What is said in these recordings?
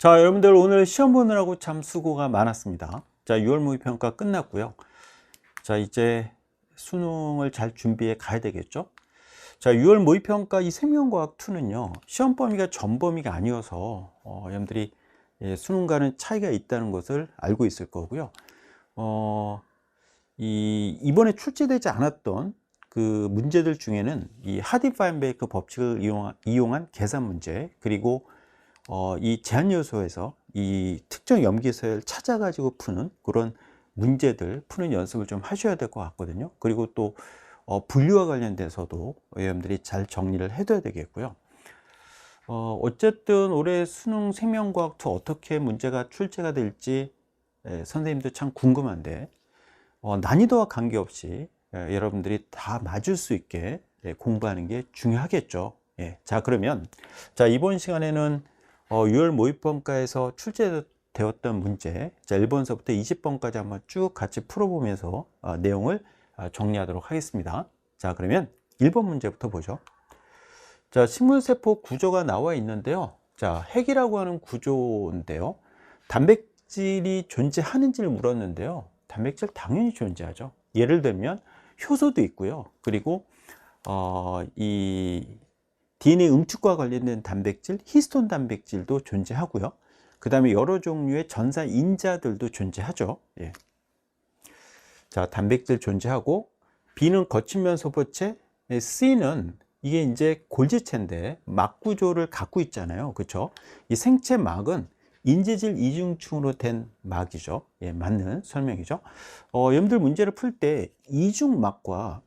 자, 여러분들 오늘 시험 보느라고 참 수고가 많았습니다. 자, 6월 모의평가 끝났고요. 자, 이제 수능을 잘 준비해 가야 되겠죠? 자, 6월 모의평가 이 생명과학2는요, 시험 범위가 전 범위가 아니어서 여러분들이 수능과는 차이가 있다는 것을 알고 있을 거고요. 이번에 출제되지 않았던 그 문제들 중에는 이 하디-파인베이크 법칙을 이용한 계산 문제, 그리고 이 제한 요소에서 이 특정 염기서열 찾아가지고 푸는 그런 문제들 푸는 연습을 좀 하셔야 될 것 같거든요. 그리고 또 분류와 관련돼서도 여러분들이 잘 정리를 해둬야 되겠고요. 어쨌든 올해 수능 생명과학2 어떻게 문제가 출제가 될지 선생님도 참 궁금한데 난이도와 관계없이 여러분들이 다 맞을 수 있게 공부하는 게 중요하겠죠. 자, 그러면 자, 이번 시간에는 6월 모의평가에서 출제되었던 문제, 자, 1번서부터 20번까지 한번 쭉 같이 풀어보면서 내용을 정리하도록 하겠습니다. 자, 그러면 1번 문제부터 보죠. 자, 식물세포 구조가 나와 있는데요. 자, 핵이라고 하는 구조인데요. 단백질이 존재하는지를 물었는데요. 단백질 당연히 존재하죠. 예를 들면 효소도 있고요. 그리고 이 DNA 응축과 관련된 단백질, 히스톤 단백질도 존재하고요. 그 다음에 여러 종류의 전사 인자들도 존재하죠. 자, 단백질 존재하고, B는 거친 면소포체, C는 이게 이제 골지체인데 막 구조를 갖고 있잖아요. 그렇죠? 이 생체 막은 인지질 이중층으로 된 막이죠. 맞는 설명이죠. 여러분들 문제를 풀 때 이중막과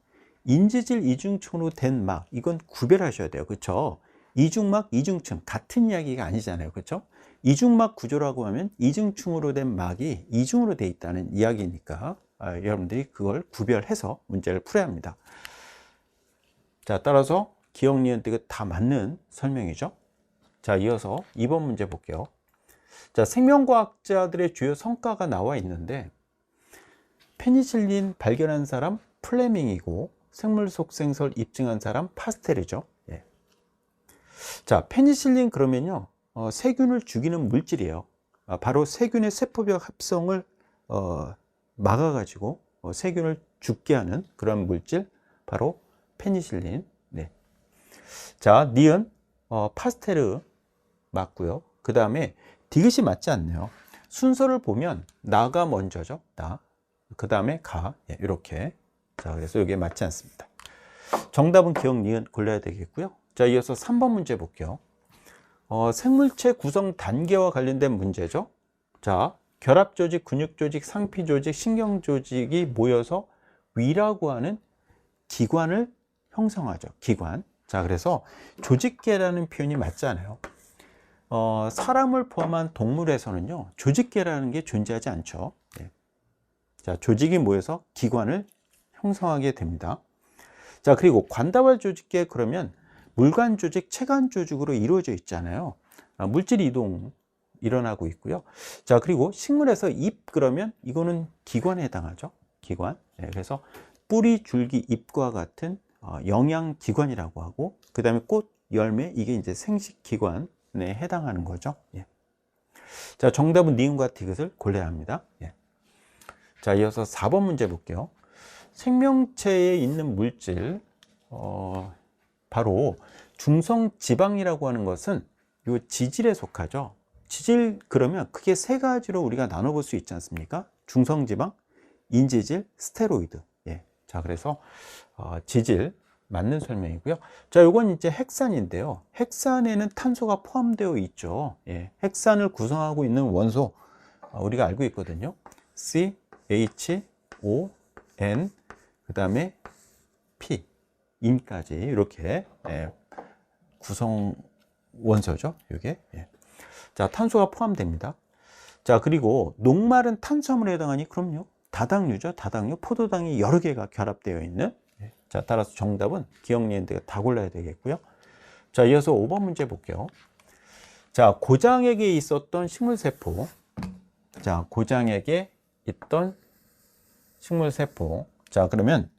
인지질 이중층으로 된 막, 이건 구별하셔야 돼요. 그렇죠? 이중막, 이중층 같은 이야기가 아니잖아요. 그렇죠? 이중막 구조라고 하면 이중층으로 된 막이 이중으로 돼 있다는 이야기니까 여러분들이 그걸 구별해서 문제를 풀어야 합니다. 자, 따라서 기억, 니은, 디귿 다 맞는 설명이죠. 자, 이어서 2번 문제 볼게요. 자, 생명과학자들의 주요 성과가 나와 있는데 페니실린 발견한 사람 플레밍이고 생물 속생설 입증한 사람 파스텔이죠. 자, 페니실린 그러면요, 세균을 죽이는 물질이에요. 바로 세균의 세포벽 합성을 막아가지고 세균을 죽게 하는 그런 물질, 바로 페니실린. 자, 니은 파스테르 맞고요. 그 다음에 디귿이 맞지 않네요. 순서를 보면 나가 먼저죠. 나. 그 다음에 가. 이렇게. 자, 그래서 이게 맞지 않습니다. 정답은 기억, 니은 골라야 되겠고요. 자, 이어서 3번 문제 볼게요. 생물체 구성 단계와 관련된 문제죠. 자, 결합조직, 근육조직, 상피조직, 신경조직이 모여서 위라고 하는 기관을 형성하죠. 기관. 자, 그래서 조직계라는 표현이 맞지 않아요. 사람을 포함한 동물에서는요, 조직계라는 게 존재하지 않죠. 자, 조직이 모여서 기관을 형성하게 됩니다. 자, 그리고 관다발 조직계 그러면 물관 조직, 체관 조직으로 이루어져 있잖아요. 물질 이동 일어나고 있고요. 자, 그리고 식물에서 잎 그러면 이거는 기관에 해당하죠. 기관. 그래서 뿌리, 줄기, 잎과 같은 영양기관이라고 하고, 그 다음에 꽃, 열매, 이게 이제 생식기관에 해당하는 거죠. 자, 정답은 니은과 디귿을 골라야 합니다. 자, 이어서 4번 문제 볼게요. 생명체에 있는 물질, 바로 중성지방이라고 하는 것은 요 지질에 속하죠. 지질 그러면 크게 세 가지로 우리가 나눠볼 수 있지 않습니까? 중성지방, 인지질, 스테로이드. 자, 그래서 지질 맞는 설명이고요. 자, 요건 이제 핵산인데요. 핵산에는 탄소가 포함되어 있죠. 핵산을 구성하고 있는 원소 우리가 알고 있거든요. C, H, O, N, 그 다음에 P, 인까지 이렇게 구성 원소죠. 이게. 자, 탄소가 포함됩니다. 자, 그리고 녹말은 탄수화물에 해당하니 그럼요. 다당류죠. 다당류, 포도당이 여러 개가 결합되어 있는. 자, 따라서 정답은 기억, 니은, 디귿 다 골라야 되겠고요. 자, 이어서 5번 문제 볼게요. 자, 고장에게 있었던 식물세포. 자, 고장에게 있던 식물세포. 자, 그러면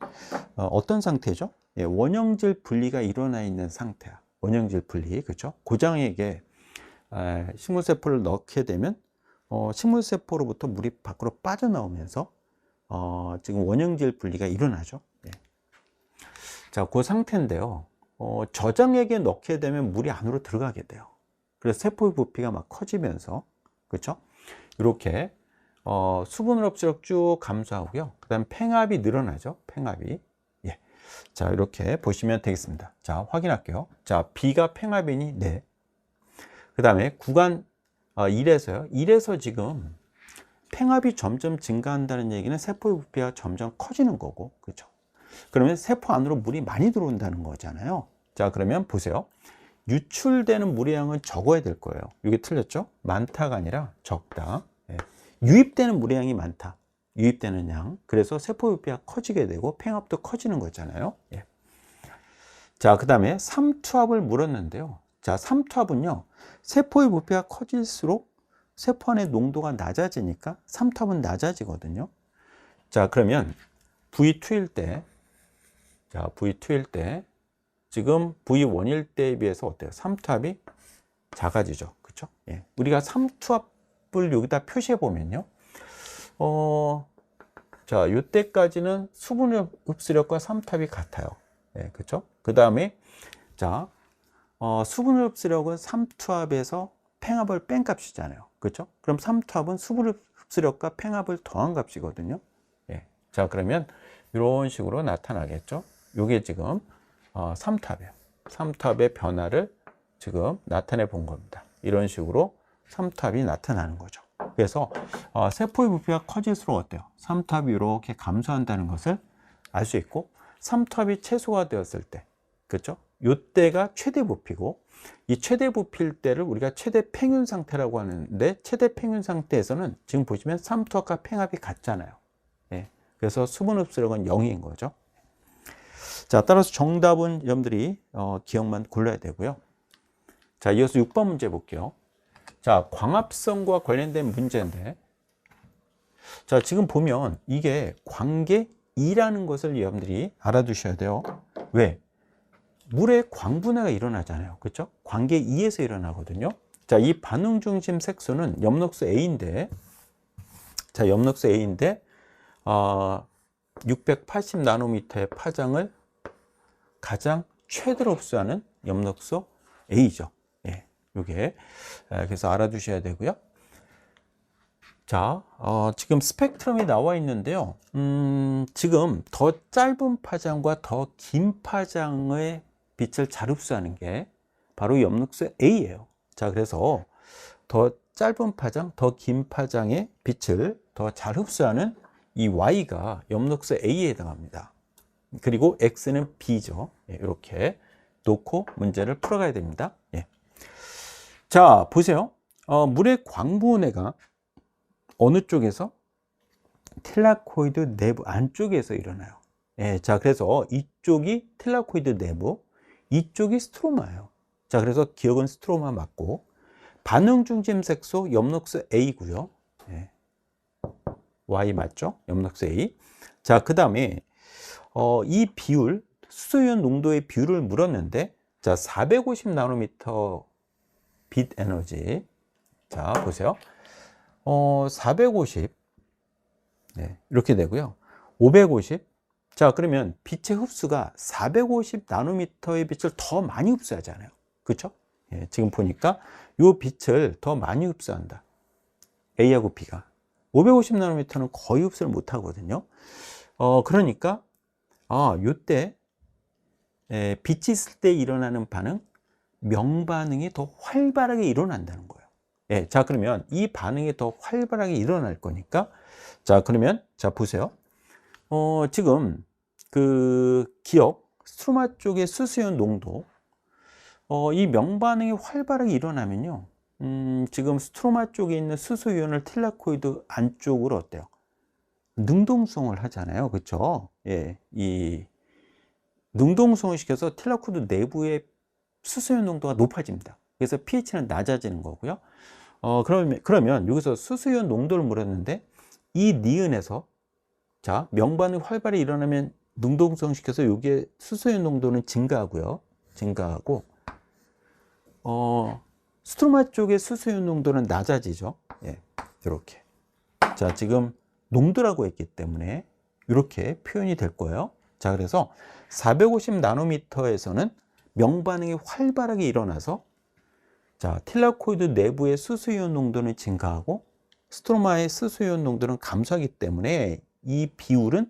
어떤 상태죠? 원형질 분리가 일어나 있는 상태야. 원형질 분리, 그렇죠? 고장에게 식물세포를 넣게 되면 식물세포로부터 물이 밖으로 빠져나오면서 지금 원형질 분리가 일어나죠. 예. 자, 그 상태인데요. 저장액에 넣게 되면 물이 안으로 들어가게 돼요. 그래서 세포의 부피가 막 커지면서, 그렇죠? 이렇게 수분을 흡수력 쭉 감소하고요. 그 다음 팽압이 늘어나죠. 팽압이. 예. 자, 이렇게 보시면 되겠습니다. 자, 확인할게요. 자, B가 팽압이니 네. 그 다음에 구간 1에서요. 1에서 지금 팽압이 점점 증가한다는 얘기는 세포의 부피가 점점 커지는 거고, 그렇죠? 그러면 세포 안으로 물이 많이 들어온다는 거잖아요. 자, 그러면 보세요. 유출되는 물의 양은 적어야 될 거예요. 이게 틀렸죠? 많다가 아니라 적다. 예. 유입되는 물의 양이 많다. 유입되는 양. 그래서 세포 부피가 커지게 되고 팽압도 커지는 거잖아요. 예. 자, 그 다음에 삼투압을 물었는데요. 자, 삼투압은요. 세포의 부피가 커질수록 세포 안의 농도가 낮아지니까 삼투압은 낮아지거든요. 자, 그러면 V2일 때, 자, V2일 때 지금 V1일 때에 비해서 어때요? 삼투압이 작아지죠. 그렇죠? 예. 우리가 삼투압을 여기다 표시해 보면요. 자, 이때까지는 수분 흡수력과 삼투압이 같아요. 예, 그렇죠? 그 다음에 자, 수분 흡수력은 삼투압에서 팽압을 뺀 값이잖아요. 그렇죠? 그럼 삼투압은 수분 흡수력과 팽압을 더한 값이거든요. 예. 자, 그러면 이런 식으로 나타나겠죠. 이게 지금 삼투압이에요. 삼투압의 변화를 지금 나타내 본 겁니다. 이런 식으로 삼투압이 나타나는 거죠. 그래서 세포의 부피가 커질수록 어때요? 삼투압이 이렇게 감소한다는 것을 알 수 있고, 삼투압이 최소화 되었을 때, 그렇죠? 이때가 최대 부피고, 이 최대 부피일 때를 우리가 최대 평균 상태라고 하는데, 최대 평균 상태에서는 지금 보시면 삼투압과 팽압이 같잖아요. 예. 그래서 수분 흡수력은 0인 거죠. 자, 따라서 정답은 여러분들이 기억만 골라야 되고요. 자, 이어서 6번 문제 볼게요. 자, 광합성과 관련된 문제인데, 자, 지금 보면 이게 관계 2라는 것을 여러분들이 알아두셔야 돼요. 왜? 물의 광분해가 일어나잖아요. 그렇죠? 관계 2에서 일어나거든요. 자, 이 반응 중심 색소는 엽록소 A인데, 자, 엽록소 A인데 680 나노미터의 파장을 가장 최대로 흡수하는 엽록소 A죠. 예, 요게 그래서 알아두셔야 되고요. 자, 지금 스펙트럼이 나와 있는데요. 지금 더 짧은 파장과 더 긴 파장의 빛을 잘 흡수하는 게 바로 엽록소 A예요. 자, 그래서 더 짧은 파장, 더 긴 파장의 빛을 더 잘 흡수하는 이 Y가 엽록소 A에 해당합니다. 그리고 X는 B죠. 예, 이렇게 놓고 문제를 풀어가야 됩니다. 예. 자, 보세요. 물의 광분해가 어느 쪽에서? 텔라코이드 내부 안쪽에서 일어나요. 예, 자, 그래서 이쪽이 텔라코이드 내부, 이쪽이 스트로마예요. 자, 그래서 기억은 스트로마 맞고, 반응 중심 색소 엽록소 A고요. 예. Y 맞죠? 엽록소 A. 자, 그 다음에 이 비율, 수소이온 농도의 비율을 물었는데, 자, 450 나노미터 빛 에너지. 자, 보세요. 450. 네, 이렇게 되고요. 550. 자, 그러면 빛의 흡수가 450 나노미터의 빛을 더 많이 흡수하잖아요. 그렇죠? 예, 지금 보니까 이 빛을 더 많이 흡수한다. A하고 B가. 550 나노미터는 거의 흡수를 못 하거든요. 그러니까 요때 빛이 있을 때 일어나는 반응, 명반응이 더 활발하게 일어난다는 거예요. 예, 자, 그러면 이 반응이 더 활발하게 일어날 거니까, 자, 그러면 자, 보세요. 지금 그 기억 스트로마 쪽의 수소이온 농도, 이 명반응이 활발하게 일어나면요, 지금 스트로마 쪽에 있는 수소이온을 텔라코이드 안쪽으로 어때요? 능동성을 하잖아요. 그렇죠? 예, 이 능동성을 시켜서 텔라코이드 내부의 수소이온 농도가 높아집니다. 그래서 pH는 낮아지는 거고요. 그러면 여기서 수소이온 농도를 물었는데, 이 니은에서 자, 명반응이 활발히 일어나면 능동성 시켜서 여기에 수소이온 농도는 증가하고요. 증가하고 스트로마 쪽의 수소이온 농도는 낮아지죠. 예, 이렇게. 자, 지금 농도라고 했기 때문에 이렇게 표현이 될 거예요. 자, 그래서 450 나노미터에서는 명반응이 활발하게 일어나서 자, 틸라코이드 내부의 수소이온 농도는 증가하고 스트로마의 수소이온 농도는 감소하기 때문에 이 비율은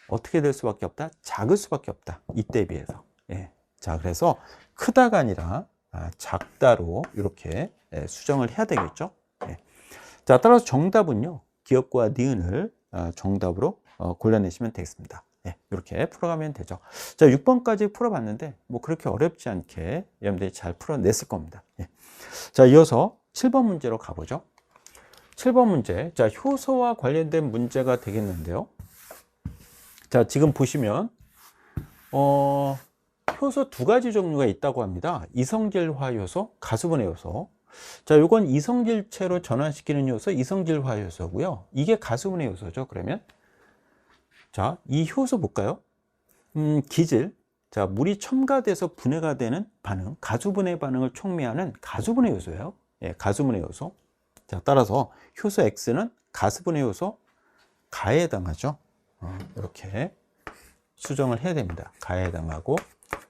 어떻게 될 수밖에 없다? 작을 수밖에 없다. 이때에 비해서. 예. 자, 그래서 크다가 아니라 작다로 이렇게 수정을 해야 되겠죠. 예. 자, 따라서 정답은요, 기역과 니은을 정답으로 골라내시면 되겠습니다. 예, 이렇게 풀어가면 되죠. 자, 6번까지 풀어봤는데 뭐 그렇게 어렵지 않게 여러분들이 잘 풀어냈을 겁니다. 예. 자, 이어서 7번 문제로 가보죠. 7번 문제. 자, 효소와 관련된 문제가 되겠는데요. 자, 지금 보시면 효소 두 가지 종류가 있다고 합니다. 이성질화 효소, 가수분해 효소. 자, 요건 이성질체로 전환시키는 효소, 이성질화 효소고요. 이게 가수분해 효소죠. 그러면 자, 이 효소 볼까요? 기질. 자, 물이 첨가돼서 분해가 되는 반응, 가수분해 반응을 촉매하는 가수분해 효소예요. 예, 가수분해 효소. 자, 따라서 효소 X는 가수분해 효소 가에 해당하죠. 이렇게 수정을 해야 됩니다. 가에 해당하고.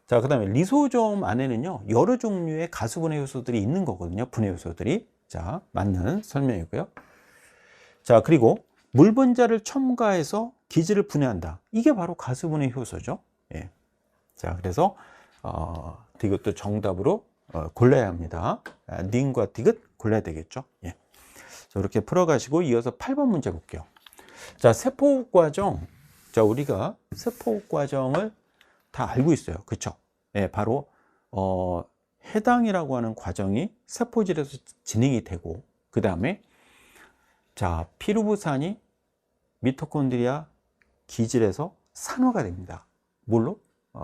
자, 그 다음에 리소좀 안에는요, 여러 종류의 가수분해 요소들이 있는 거거든요. 분해 요소들이. 자, 맞는 설명이고요. 자, 그리고 물 분자를 첨가해서 기질을 분해한다. 이게 바로 가수분해 효소죠. 예. 자, 그래서 이것도 정답으로 골라야 합니다. 닌과 디귿 골라야 되겠죠. 예. 자, 이렇게 풀어가시고 이어서 8번 문제 볼게요. 자, 세포호흡 과정. 자, 우리가 세포호흡 과정을 다 알고 있어요. 그쵸? 예, 바로 해당이라고 하는 과정이 세포질에서 진행이 되고, 그 다음에 자, 피루부산이 미토콘드리아 기질에서 산화가 됩니다. 뭘로?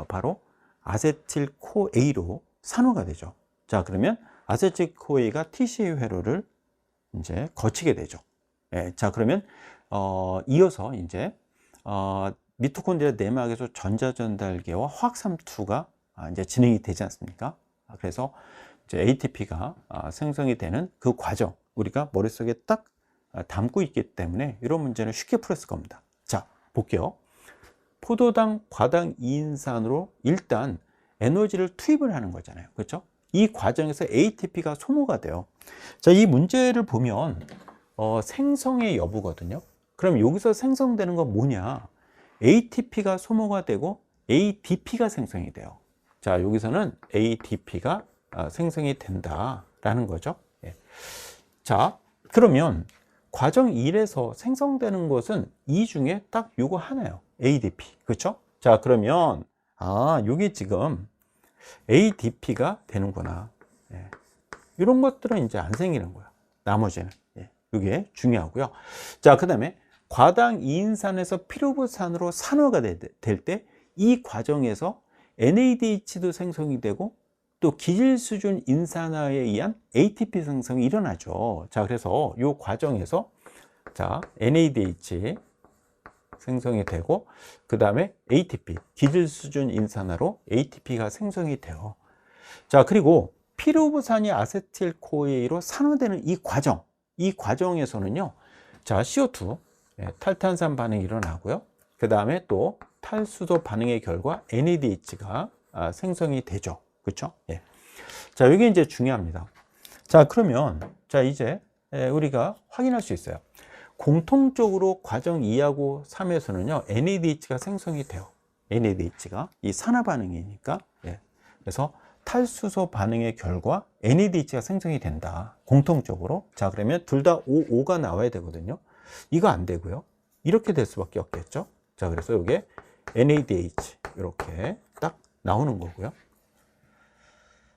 바로 아세틸코A로 산화가 되죠. 자, 그러면 아세틸코A가 TCA 회로를 이제 거치게 되죠. 예, 자, 그러면 이어서 이제 미토콘드리아 내막에서 전자전달계와 화학삼투가 이제 진행이 되지 않습니까? 그래서 이제 ATP가 생성이 되는 그 과정, 우리가 머릿속에 딱 담고 있기 때문에 이런 문제는 쉽게 풀었을 겁니다. 자, 볼게요. 포도당, 과당, 이인산으로 일단 에너지를 투입을 하는 거잖아요. 그렇죠? 이 과정에서 ATP가 소모가 돼요. 자, 이 문제를 보면 생성의 여부거든요. 그럼 여기서 생성되는 건 뭐냐? ATP가 소모가 되고 ADP가 생성이 돼요. 자, 여기서는 ADP가 생성이 된다라는 거죠. 예. 자, 그러면 과정 1에서 생성되는 것은 이 중에 딱 요거 하나예요. ADP. 그렇죠? 자, 그러면 요게 지금 ADP가 되는구나. 예. 이런 것들은 이제 안 생기는 거야. 나머지는. 예. 이게 중요하고요. 자, 그 다음에 과당 이인산에서 피루부산으로 산화가 될 때 이 과정에서 NADH도 생성이 되고 또 기질 수준 인산화에 의한 ATP 생성이 일어나죠. 자, 그래서 이 과정에서 자, NADH 생성이 되고 그 다음에 ATP 기질 수준 인산화로 ATP가 생성이 돼요. 자, 그리고 피루부산이 아세틸코A로 산화되는 이 과정에서는요, 자, CO2 탈탄산 반응이 일어나고요. 그 다음에 또 탈수소 반응의 결과 NADH가 생성이 되죠. 그렇죠? 예. 자, 이게 이제 중요합니다. 자, 그러면 자, 이제 우리가 확인할 수 있어요. 공통적으로 과정 2하고 3에서는요, NADH가 생성이 돼요. NADH가 이 산화 반응이니까. 예. 그래서 탈수소 반응의 결과 NADH가 생성이 된다. 공통적으로. 자, 그러면 둘 다 OO가 나와야 되거든요. 이거 안 되고요. 이렇게 될 수밖에 없겠죠. 자, 그래서 이게 NADH 이렇게 딱 나오는 거고요.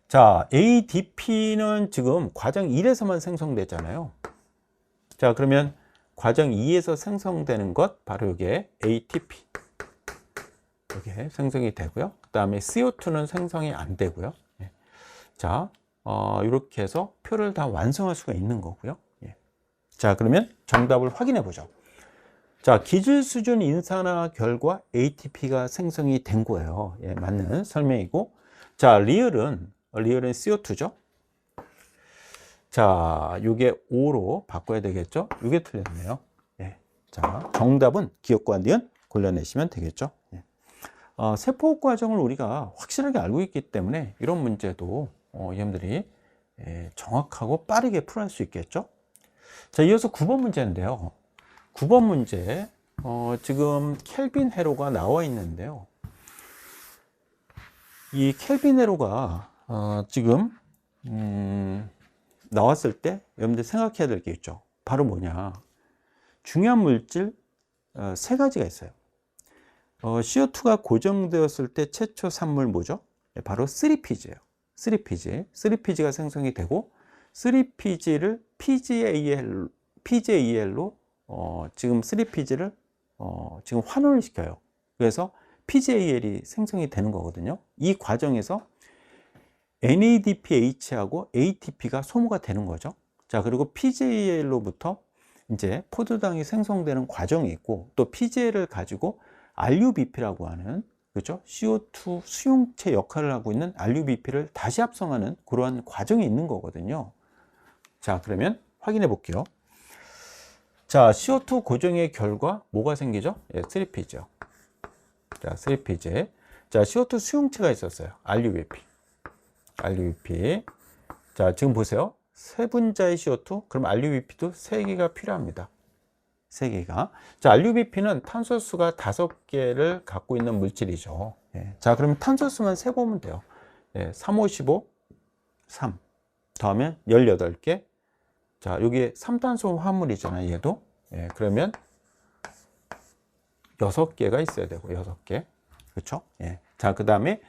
자, ADP는 지금 과정 1에서만 생성되잖아요. 자, 그러면 과정 2에서 생성되는 것 바로 이게 ATP 이게 생성이 되고요. 그 다음에 CO2는 생성이 안 되고요. 예. 자, 이렇게 해서 표를 다 완성할 수가 있는 거고요. 예. 자, 그러면 정답을 확인해 보죠. 자, 기질 수준 인산화 결과 ATP가 생성이 된 거예요. 예, 맞는 설명이고. 자, 리을은 CO2죠. 자, 요게 5로 바꿔야 되겠죠? 요게 틀렸네요. 예. 자, 정답은 기억과 니은 골라내시면 되겠죠? 예. 세포 과정을 우리가 확실하게 알고 있기 때문에 이런 문제도 여러분들이 정확하고 빠르게 풀어낼 수 있겠죠? 자, 이어서 9번 문제인데요. 9번 문제, 지금 켈빈 회로가 나와 있는데요. 이 켈빈 회로가 지금 나왔을 때 여러분들 생각해야 될 게 있죠. 바로 뭐냐? 중요한 물질 세 가지가 있어요. CO2가 고정되었을 때 최초 산물 뭐죠? 바로 3피지예요. 3피지가 생성이 되고 3피지를 PGAL로 지금 3피지를 지금 환원을 시켜요. 그래서 PGAL이 생성이 되는 거거든요. 이 과정에서 NADPH하고 ATP가 소모가 되는 거죠. 자, 그리고 PGAL로부터 이제 포도당이 생성되는 과정이 있고, 또 PGAL을 가지고 RUBP라고 하는, 그렇죠? CO2 수용체 역할을 하고 있는 RUBP를 다시 합성하는 그러한 과정이 있는 거거든요. 자, 그러면 확인해 볼게요. 자, CO2 고정의 결과 뭐가 생기죠? 예, 3피지요. 자, 3피지. 자, CO2 수용체가 있었어요. RUBP. 자, 지금 보세요. 세 분자의 CO2, 그럼 RUBP도 3개가 필요합니다. 3개가. 자, RUBP는 탄소수가 5개를 갖고 있는 물질이죠. 예. 자, 그러면 탄소수만 세보면 돼요. 예, 3, 5, 15, 3. 더하면 18개. 자, 여기 3탄소 화물이잖아요, 얘도. 예, 그러면 6개가 있어야 되고, 6개. 그렇죠? 예. 자, 그 다음에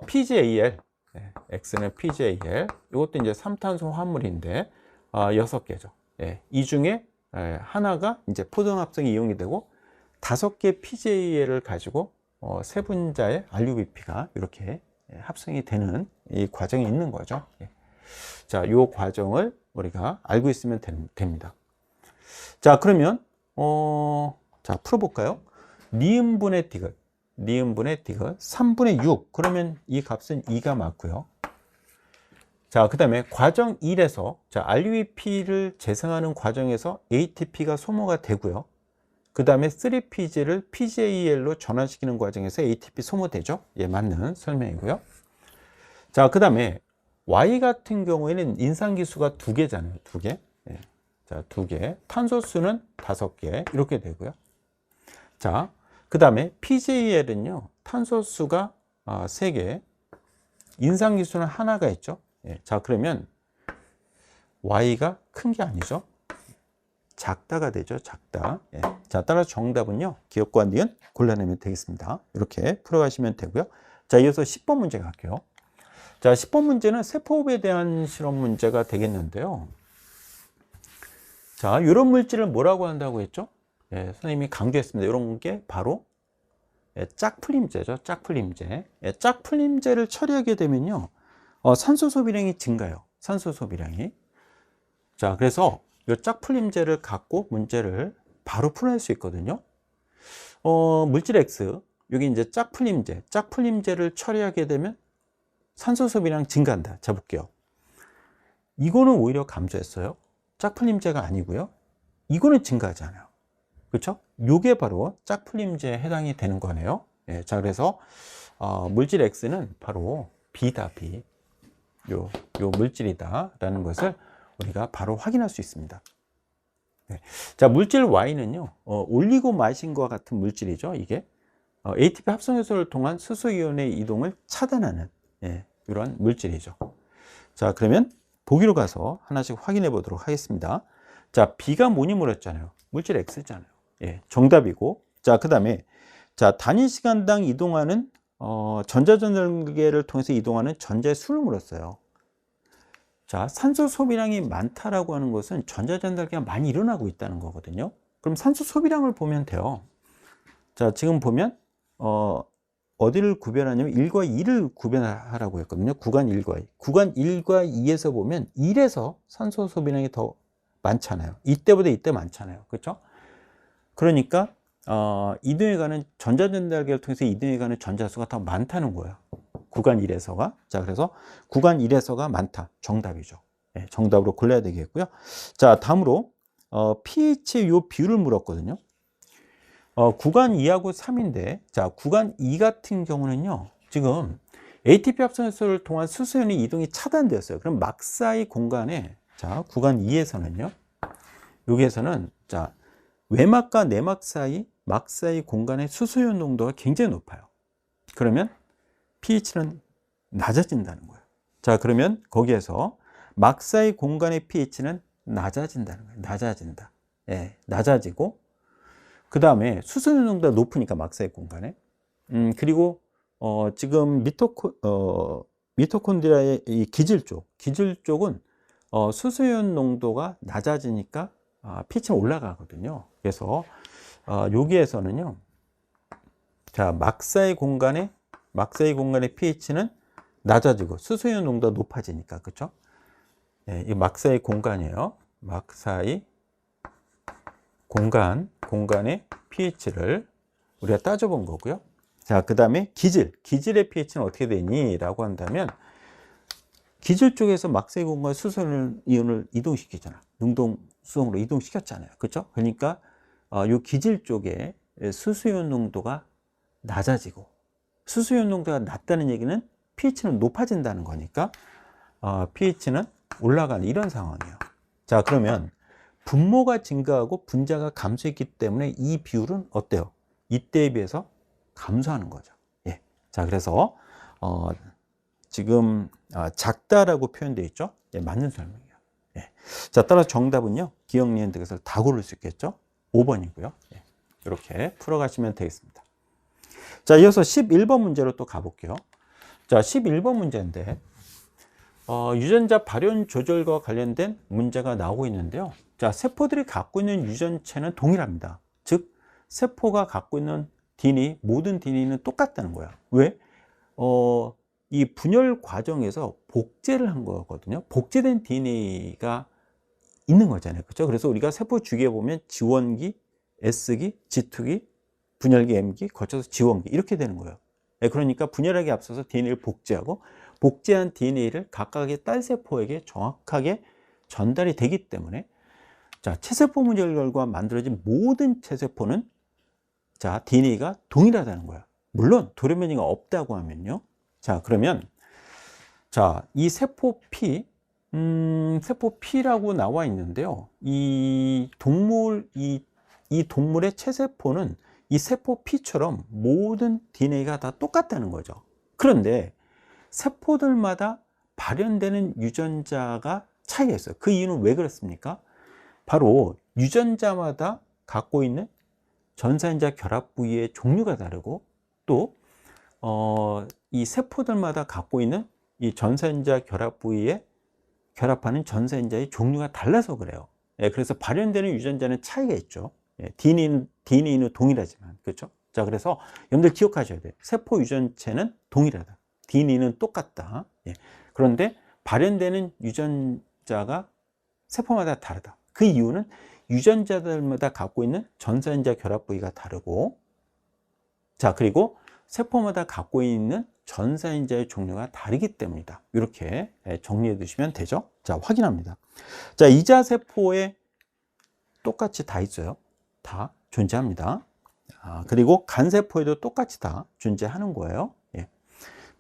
PGAL. 예, X는 PGAL. 이것도 이제 3탄소 화물인데 6개죠. 예, 이 중에 하나가 이제 포도당 합성이 이용이 되고 5개 PGAL을 가지고 세 분자의 RUBP가 이렇게 합성이 되는 이 과정이 있는 거죠. 예. 자, 이 과정을 우리가 알고 있으면 됩니다. 자, 그러면 자, 풀어볼까요? 니은분의 디귿 3분의 6. 그러면 이 값은 2가 맞고요. 자, 그 다음에 과정 1에서 자, RUBP를 재생하는 과정에서 ATP가 소모가 되고요. 그 다음에 3PG를 PGAL로 전환시키는 과정에서 ATP 소모되죠. 예, 맞는 설명이고요. 자, 그 다음에 Y 같은 경우에는 인산기수가 2개잖아요. 2개. 예. 자, 2개. 탄소수는 5개. 이렇게 되고요. 자, 그 다음에 PGAL은요, 탄소수가 3개, 인산기수는 하나가 있죠. 예, 자, 그러면 Y가 큰 게 아니죠. 작다가 되죠. 작다. 예. 자, 따라서 정답은요, 기억과 니은 골라내면 되겠습니다. 이렇게 풀어가시면 되고요. 자, 이어서 10번 문제 갈게요. 자, 10번 문제는 세포호흡에 대한 실험 문제가 되겠는데요. 자, 이런 물질을 뭐라고 한다고 했죠? 예, 선생님이 강조했습니다. 이런 게 바로 짝풀림제죠. 짝풀림제. 짝풀림제를 처리하게 되면요, 산소 소비량이 증가해요. 산소 소비량이. 자, 그래서 이 짝풀림제를 갖고 문제를 바로 풀어낼 수 있거든요. 물질 X, 여기 이제 짝풀림제를 처리하게 되면 산소 소비량 증가한다. 자, 볼게요. 이거는 오히려 감소했어요. 짝풀림제가 아니고요. 이거는 증가하지 않아요. 그렇죠? 요게 바로 짝풀림제에 해당이 되는 거네요. 예, 자, 그래서 물질 X는 바로 B다, B. 요 물질이다라는 것을 우리가 바로 확인할 수 있습니다. 네. 자, 물질 Y는요, 올리고마신과 같은 물질이죠. 이게 ATP 합성 요소를 통한 수소이온의 이동을 차단하는 이런 물질이죠. 자, 그러면 보기로 가서 하나씩 확인해 보도록 하겠습니다. 자, B가 뭐니 물었잖아요. 물질 X잖아요. 예, 정답이고. 자, 그 다음에 자, 단위 시간당 이동하는 전자전달계를 통해서 이동하는 전자의 수를 물었어요. 자, 산소 소비량이 많다라고 하는 것은 전자전달계가 많이 일어나고 있다는 거거든요. 그럼 산소 소비량을 보면 돼요. 자, 지금 보면 어디를 구별하냐면 1과 2를 구별하라고 했거든요. 구간 1과 2. 구간 1과 2에서 보면 1에서 산소 소비량이 더 많잖아요. 이때보다 이때 많잖아요. 그렇죠? 그러니까 이동해 가는 전자전달계를 통해서 이동해 가는 전자수가 더 많다는 거예요. 구간 1에서가. 자, 그래서 구간 1에서가 많다. 정답이죠. 예, 정답으로 골라야 되겠고요. 자, 다음으로 pH의 요 비율을 물었거든요. 구간 2하고 3인데, 자, 구간 2 같은 경우는요, 지금 ATP 합성효소를 통한 수소연의 이동이 차단되었어요. 그럼 막 사이 공간에, 자, 구간 2에서는요, 여기에서는, 자, 외막과 내막 사이, 막 사이 공간의 수소연 농도가 굉장히 높아요. 그러면 pH는 낮아진다는 거예요. 자, 그러면 거기에서 막 사이 공간의 pH는 낮아진다는 거예요. 낮아진다. 예, 낮아지고, 그 다음에 수소연 농도가 높으니까 막 사이 공간에. 그리고 지금 미토콘드리아의 이 기질 쪽은 수소연 농도가 낮아지니까 pH가 올라가거든요. 그래서 여기에서는요, 자, 막 사이 공간의 pH는 낮아지고 수소연 농도가 높아지니까, 그렇죠? 네, 이 막 사이 공간이에요. 막 사이 공간의 pH를 우리가 따져본 거고요. 자, 그 다음에 기질의 pH는 어떻게 되니? 라고 한다면, 기질 쪽에서 막 사이 공간 수소연 이온을 이동시키잖아. 능동 수성으로 이동시켰잖아요. 그렇죠? 그러니까 이 기질 쪽에 수소연 농도가 낮아지고, 수소연 농도가 낮다는 얘기는 pH는 높아진다는 거니까 pH는 올라가는 이런 상황이에요. 자, 그러면 분모가 증가하고 분자가 감소했기 때문에 이 비율은 어때요? 이때에 비해서 감소하는 거죠. 예. 자, 그래서 지금 작다라고 표현되어 있죠? 예, 맞는 설명이에요. 예. 자, 따라서 정답은요, 기억, 니은 등에서 다 고를 수 있겠죠? 5번이고요. 예. 이렇게 풀어가시면 되겠습니다. 자, 이어서 11번 문제로 또 가볼게요. 자, 11번 문제인데, 유전자 발현 조절과 관련된 문제가 나오고 있는데요. 자, 세포들이 갖고 있는 유전체는 동일합니다. 즉, 세포가 갖고 있는 DNA, 모든 DNA는 똑같다는 거야. 왜? 이 분열 과정에서 복제를 한 거거든요. 복제된 DNA가 있는 거잖아요. 그렇죠? 그래서 우리가 세포 주기에 보면 지원기, S기, G2기, 분열기, M기, 거쳐서 지원기 이렇게 되는 거예요. 그러니까 분열하기 앞서서 DNA를 복제하고, 복제한 DNA를 각각의 딸 세포에게 정확하게 전달이 되기 때문에, 자, 체세포 분열 결과 만들어진 모든 체세포는, 자, DNA가 동일하다는 거야. 물론 돌연변이가 없다고 하면요. 자, 그러면, 자, 이 세포 P라고 나와 있는데요. 이 동물의 체세포는 이 세포 P처럼 모든 DNA가 다 똑같다는 거죠. 그런데 세포들마다 발현되는 유전자가 차이가 있어요. 그 이유는 왜 그렇습니까? 바로 유전자마다 갖고 있는 전사인자 결합 부위의 종류가 다르고, 또 이 세포들마다 갖고 있는 이 전사인자 결합 부위에 결합하는 전사인자의 종류가 달라서 그래요. 예, 그래서 발현되는 유전자는 차이가 있죠. 예, DNA는 동일하지만, 그렇죠? 자, 그래서 여러분들 기억하셔야 돼요. 세포 유전체는 동일하다. DNA는 똑같다. 예, 그런데 발현되는 유전자가 세포마다 다르다. 그 이유는 유전자들마다 갖고 있는 전사인자 결합 부위가 다르고, 자, 그리고 세포마다 갖고 있는 전사인자의 종류가 다르기 때문이다. 이렇게 정리해 두시면 되죠. 자, 확인합니다. 자, 이자세포에 똑같이 다 있어요. 다 존재합니다. 그리고 간세포에도 똑같이 다 존재하는 거예요. 예.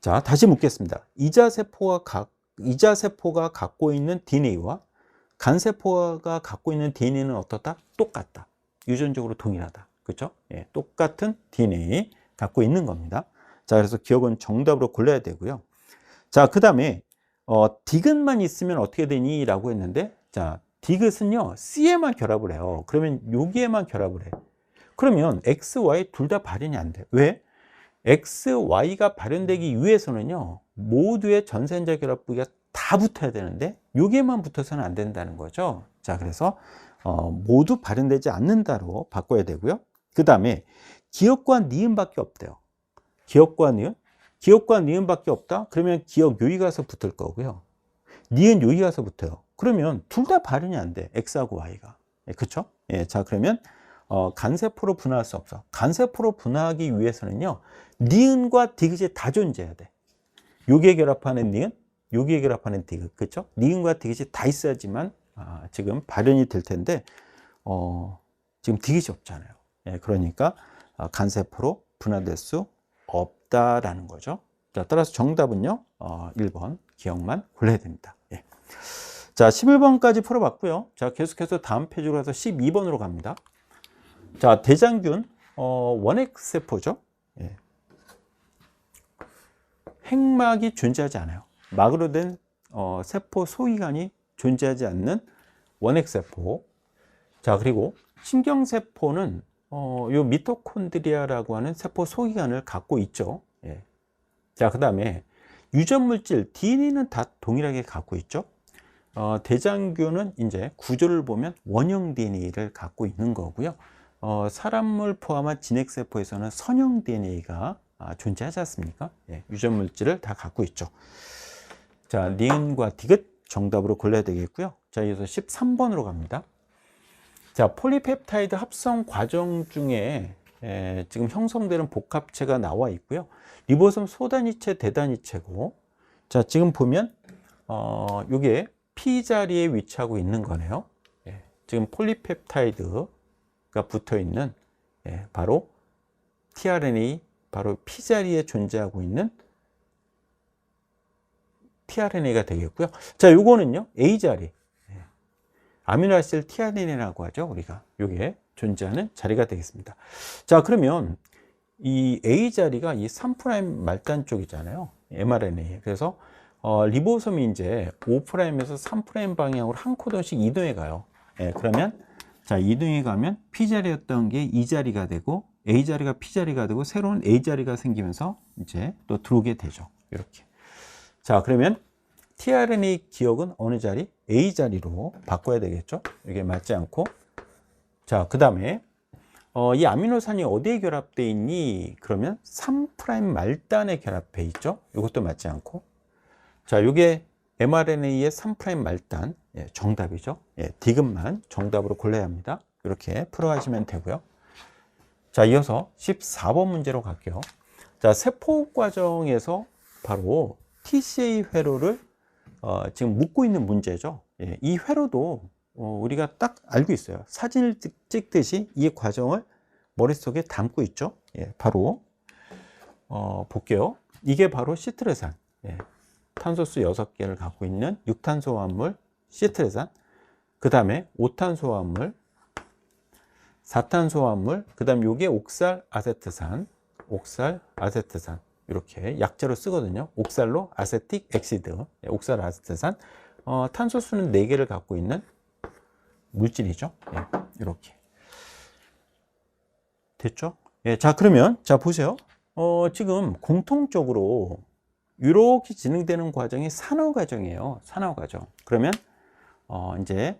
자, 다시 묻겠습니다. 이자세포가 갖고 있는 DNA와 간세포가 갖고 있는 DNA는 어떻다? 똑같다. 유전적으로 동일하다. 그렇죠? 예, 똑같은 DNA 갖고 있는 겁니다. 자, 그래서 기억은 정답으로 골라야 되고요. 자, 그 다음에 디귿만 있으면 어떻게 되니? 라고 했는데, 자, 디귿은요 C에만 결합을 해요. 그러면 여기에만 결합을 해. 그러면 X, Y 둘 다 발현이 안 돼. 왜? X, Y가 발현되기 위해서는요 모두의 전사인자 결합 부위가 다 붙어야 되는데 여기에만 붙어서는 안 된다는 거죠. 자, 그래서 모두 발현되지 않는다로 바꿔야 되고요. 그 다음에 기억과 니은밖에 없대요. 기억과 니은밖에 없다? 그러면 기억 여기 가서 붙을 거고요. 니은 여기 가서 붙어요. 그러면 둘 다 발현이 안 돼. X하고 Y가. 그렇죠? 예, 자, 그러면 간세포로 분화할 수 없어. 간세포로 분화하기 위해서는요 니은과 디귿이 다 존재해야 돼. 여기에 결합하는 니은, 여기에 결합하는 디귿, 그렇죠? 니은과 디귿이 다 있어야지만 지금 발현이 될 텐데 지금 디귿이 없잖아요. 예, 그러니까 간세포로 분화될 수 없다라는 거죠. 자, 따라서 정답은요 1번 기억만 골라야 됩니다. 예. 자, 11번까지 풀어봤고요. 자, 계속해서 다음 페이지로 가서 12번으로 갑니다. 자, 대장균 원핵세포죠. 예. 핵막이 존재하지 않아요. 막으로 된 세포 소위관이 존재하지 않는 원핵세포. 자, 그리고 신경세포는 요 미토콘드리아라고 하는 세포 소위관을 갖고 있죠. 예. 자, 그 다음에 유전물질 DNA는 다 동일하게 갖고 있죠. 대장균은 이제 구조를 보면 원형 DNA를 갖고 있는 거고요. 사람을 포함한 진핵세포에서는 선형 DNA가 존재하지 않습니까? 예, 유전물질을 다 갖고 있죠. 자, 니은과 디귿 정답으로 골라야 되겠고요. 자, 이어서 13번으로 갑니다. 자, 폴리펩타이드 합성 과정 중에 지금 형성되는 복합체가 나와 있고요. 리보솜 소단위체, 대단위체고, 자, 지금 보면 이게 P 자리에 위치하고 있는 거네요. 예, 지금 폴리펩타이드가 붙어 있는 바로 tRNA, 바로 P 자리에 존재하고 있는 tRNA가 되겠고요. 자, 요거는요 A 자리, 아미노아시드 tRNA라고 하죠. 우리가 요게 존재하는 자리가 되겠습니다. 자, 그러면 이 A 자리가 이 3' 말단 쪽이잖아요. mRNA. 그래서 리보솜이 이제 5'에서 3' 방향으로 한 코던씩 이동해 가요. 예, 그러면 자, 이동해 가면 P 자리였던 게 E 자리가 되고 A 자리가 P 자리가 되고 새로운 A 자리가 생기면서 이제 또 들어오게 되죠. 이렇게. 자, 그러면 tRNA 기억은 어느 자리? A 자리로 바꿔야 되겠죠. 이게 맞지 않고. 자, 그 다음에 이 아미노산이 어디에 결합되어 있니? 그러면 3' 말단에 결합해 있죠. 이것도 맞지 않고. 자, 이게 mRNA의 3' 말단, 정답이죠. 디귿만 정답으로 골라야 합니다. 이렇게 풀어가시면 되고요. 자, 이어서 14번 문제로 갈게요. 자, 세포 과정에서 바로 TCA 회로를 지금 묻고 있는 문제죠. 이 회로도 우리가 딱 알고 있어요. 사진을 찍듯이 이 과정을 머릿속에 담고 있죠. 바로 볼게요. 이게 바로 시트르산, 탄소수 6개를 갖고 있는 6탄소 화합물 시트르산, 그 다음에 5탄소 화합물, 4탄소 화합물, 그 다음 요게 옥살 아세트산, 이렇게 약자로 쓰거든요. 옥살로 아세틱 엑시드, 옥살 아세트산. 탄소수는 4개를 갖고 있는 물질이죠. 이렇게 됐죠? 자, 그러면 자, 보세요. 지금 공통적으로 이렇게 진행되는 과정이 산화 과정이에요. 산화 과정. 그러면 이제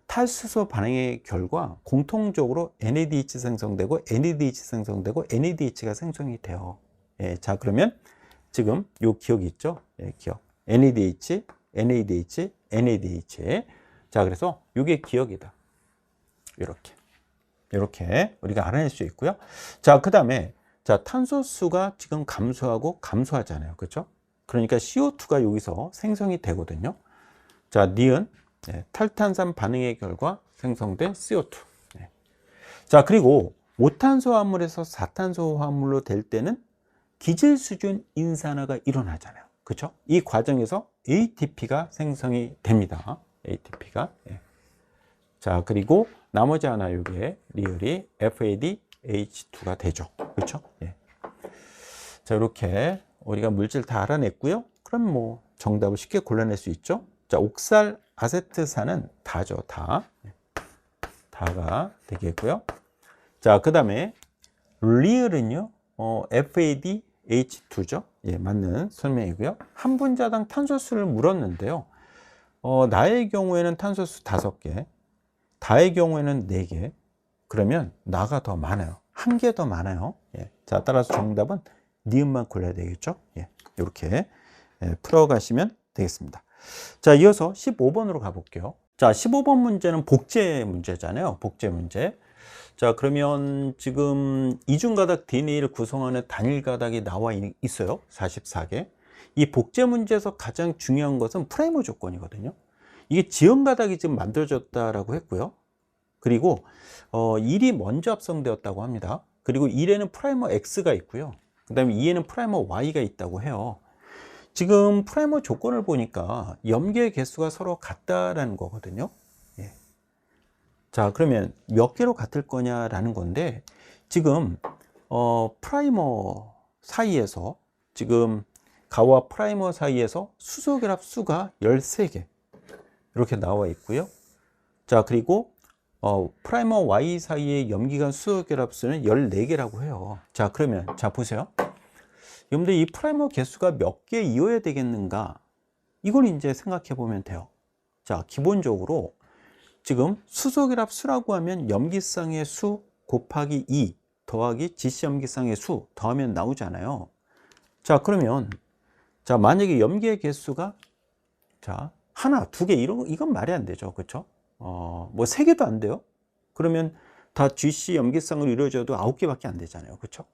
탈수소 반응의 결과 공통적으로 NADH 생성되고 NADH 생성되고 NADH가 생성이 돼요. 자, 그러면 지금 요 기억이 있죠? 기억. NADH, NADH, NADH. 자, 그래서 이게 기억이다. 이렇게 우리가 알아낼 수 있고요. 자, 그 다음에 자, 탄소수가 지금 감소하잖아요. 그렇죠? 그러니까 CO2가 여기서 생성이 되거든요. 자, 니은 탈탄산 반응의 결과 생성된 CO2. 자, 그리고 5탄소 화합물에서 4탄소 화합물로 될 때는 기질 수준 인산화가 일어나잖아요. 그렇죠? 이 과정에서 ATP가 생성이 됩니다. ATP가. 자, 그리고 나머지 하나 요게 리을이 FADH2가 되죠. 그렇죠? 자, 이렇게 우리가 물질 다 알아냈고요. 그럼 뭐 정답을 쉽게 골라낼 수 있죠. 자, 옥살 아세트산은 다죠. 다가 되겠고요. 자, 그 다음에 리을은요, FADH2죠. 맞는 설명이고요. 한 분자당 탄소수를 물었는데요. 나의 경우에는 탄소수 5개, 다의 경우에는 4개. 그러면 나가 더 많아요. 1개 더 많아요. 자, 따라서 정답은 니은만 골라야 되겠죠. 이렇게 풀어가시면 되겠습니다. 자, 이어서 15번으로 가볼게요. 자, 15번 문제는 복제 문제잖아요. 복제 문제. 자, 그러면 지금 이중가닥 DNA를 구성하는 단일 가닥이 나와 있어요. 44개. 이 복제 문제에서 가장 중요한 것은 프라이머 조건이거든요. 이게 지연 가닥이 지금 만들어졌다라고 했고요. 그리고 1이 먼저 합성되었다고 합니다. 그리고 1에는 프라이머 X가 있고요. 그 다음에 2에는 프라이머 Y가 있다고 해요. 지금 프라이머 조건을 보니까 염계의 개수가 서로 같다라는 거거든요. 예. 자, 그러면 몇 개로 같을 거냐라는 건데, 지금 프라이머 사이에서, 지금 가와 프라이머 사이에서 수소결합 수가 13개 이렇게 나와 있고요. 자, 그리고 프라이머 Y 사이의 염기간 수소결합 수는 14개라고 해요. 자, 그러면 자 보세요. 여러분들 이 프라이머 개수가 몇 개 이어야 되겠는가, 이걸 이제 생각해 보면 돼요. 자, 기본적으로 지금 수소결합 수라고 하면 염기쌍의 수 곱하기 2 더하기 지시 염기쌍의 수 더하면 나오잖아요. 자, 그러면 자, 만약에 염기의 개수가 자 하나, 두 개, 이건 말이 안 되죠. 그렇죠? 뭐 3개도 안 돼요. 그러면 다 GC 염기쌍으로 이루어져도 9개밖에 안 되잖아요. 그렇죠?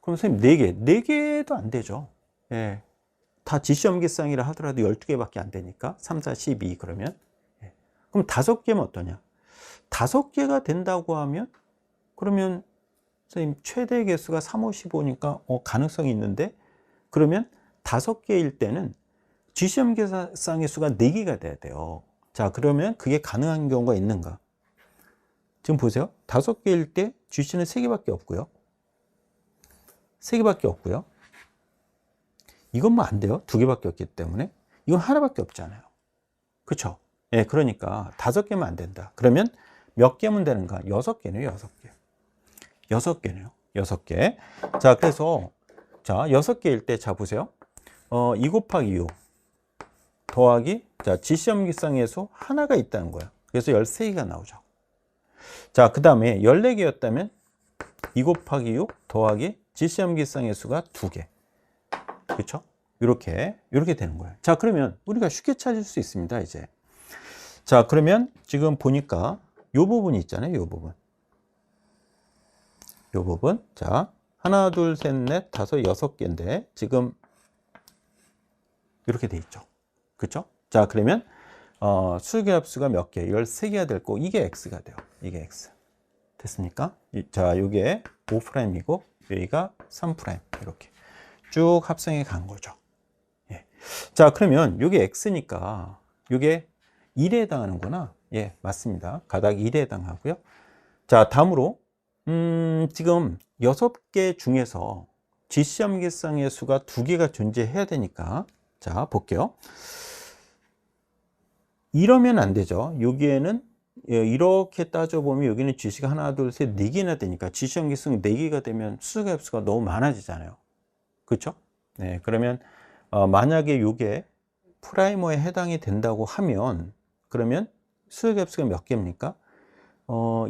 그럼 선생님 4개도 안 되죠. 예. 다 GC 염기쌍이라 하더라도 12개밖에 안 되니까 3, 4, 12 그러면. 예. 그럼 5개면 어떠냐? 5개가 된다고 하면 그러면 선생님 최대 개수가 3, 5, 15니까 가능성이 있는데, 그러면 5개일 때는 GC 염기쌍의 수가 4개가 돼야 돼요. 자, 그러면 그게 가능한 경우가 있는가? 지금 보세요. 5개일 때 GC는 3개밖에 없고요. 3개밖에 없고요. 이건 뭐 안 돼요. 2개밖에 없기 때문에. 이건 하나밖에 없잖아요. 그렇죠? 예, 그러니까 5개면 안 된다. 그러면 몇 개면 되는가? 6개네요. 6개. 6개네요. 6개. 자, 그래서 자, 6개일 때 자 보세요. 2 곱하기 6 더하기 자, GC 염기쌍의 수 하나가 있다는 거예요. 그래서 13개가 나오죠. 자, 그 다음에 14개였다면 2 곱하기 6 더하기 GC 염기쌍의 수가 2개. 그렇죠? 이렇게 되는 거예요. 자, 그러면 우리가 쉽게 찾을 수 있습니다. 이제 자, 그러면 지금 보니까 요 부분이 있잖아요. 요 부분. 자, 하나, 둘, 셋, 넷, 다섯, 6개인데 지금 이렇게 돼 있죠. 그렇죠? 자, 그러면 수소결합 수가 몇 개? 13개가 될 거고, 이게 X가 돼요. 이게 X. 됐습니까? 자, 이게 5'이고 여기가 3' 이렇게 쭉 합성해 간 거죠. 예. 자, 그러면 이게 X니까 이게 1에 해당하는구나. 예, 맞습니다. 가닥 1에 해당하고요. 자, 다음으로 지금 6개 중에서 GC 염기쌍의 수가 2개가 존재해야 되니까, 자, 볼게요. 이러면 안 되죠. 여기에는 이렇게 따져보면 여기는 GC가 하나, 둘, 셋, 4개나 되니까 GC 염기쌍 4개가 되면 수소결합 수가 너무 많아지잖아요. 그렇죠? 네, 그러면 만약에 이게 프라이머에 해당이 된다고 하면, 그러면 수소결합 수가 몇 개입니까?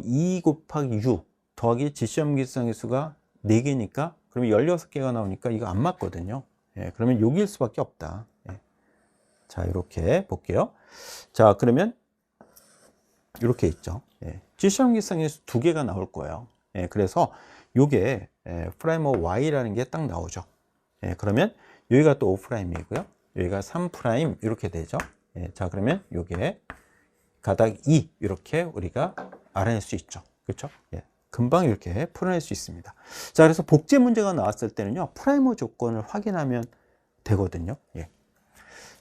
2 곱하기 6 더하기 GC 염기쌍의 수가 4개니까 그러면 16개가 나오니까 이거 안 맞거든요. 예, 그러면 여기일 수밖에 없다. 예. 자, 이렇게 볼게요. 자, 그러면 이렇게 있죠. 예. GC 염기쌍의 수 2개가 나올 거예요. 예, 그래서 요게 프라이머 Y라는 게 딱 나오죠. 예, 그러면 여기가 또 5'이고요. 여기가 3' 이렇게 되죠. 예, 자, 그러면 요게 가닥 2 이렇게 우리가 알아낼 수 있죠. 그렇죠? 예. 금방 이렇게 풀어낼 수 있습니다. 자, 그래서 복제 문제가 나왔을 때는요, 프라이머 조건을 확인하면 되거든요. 예.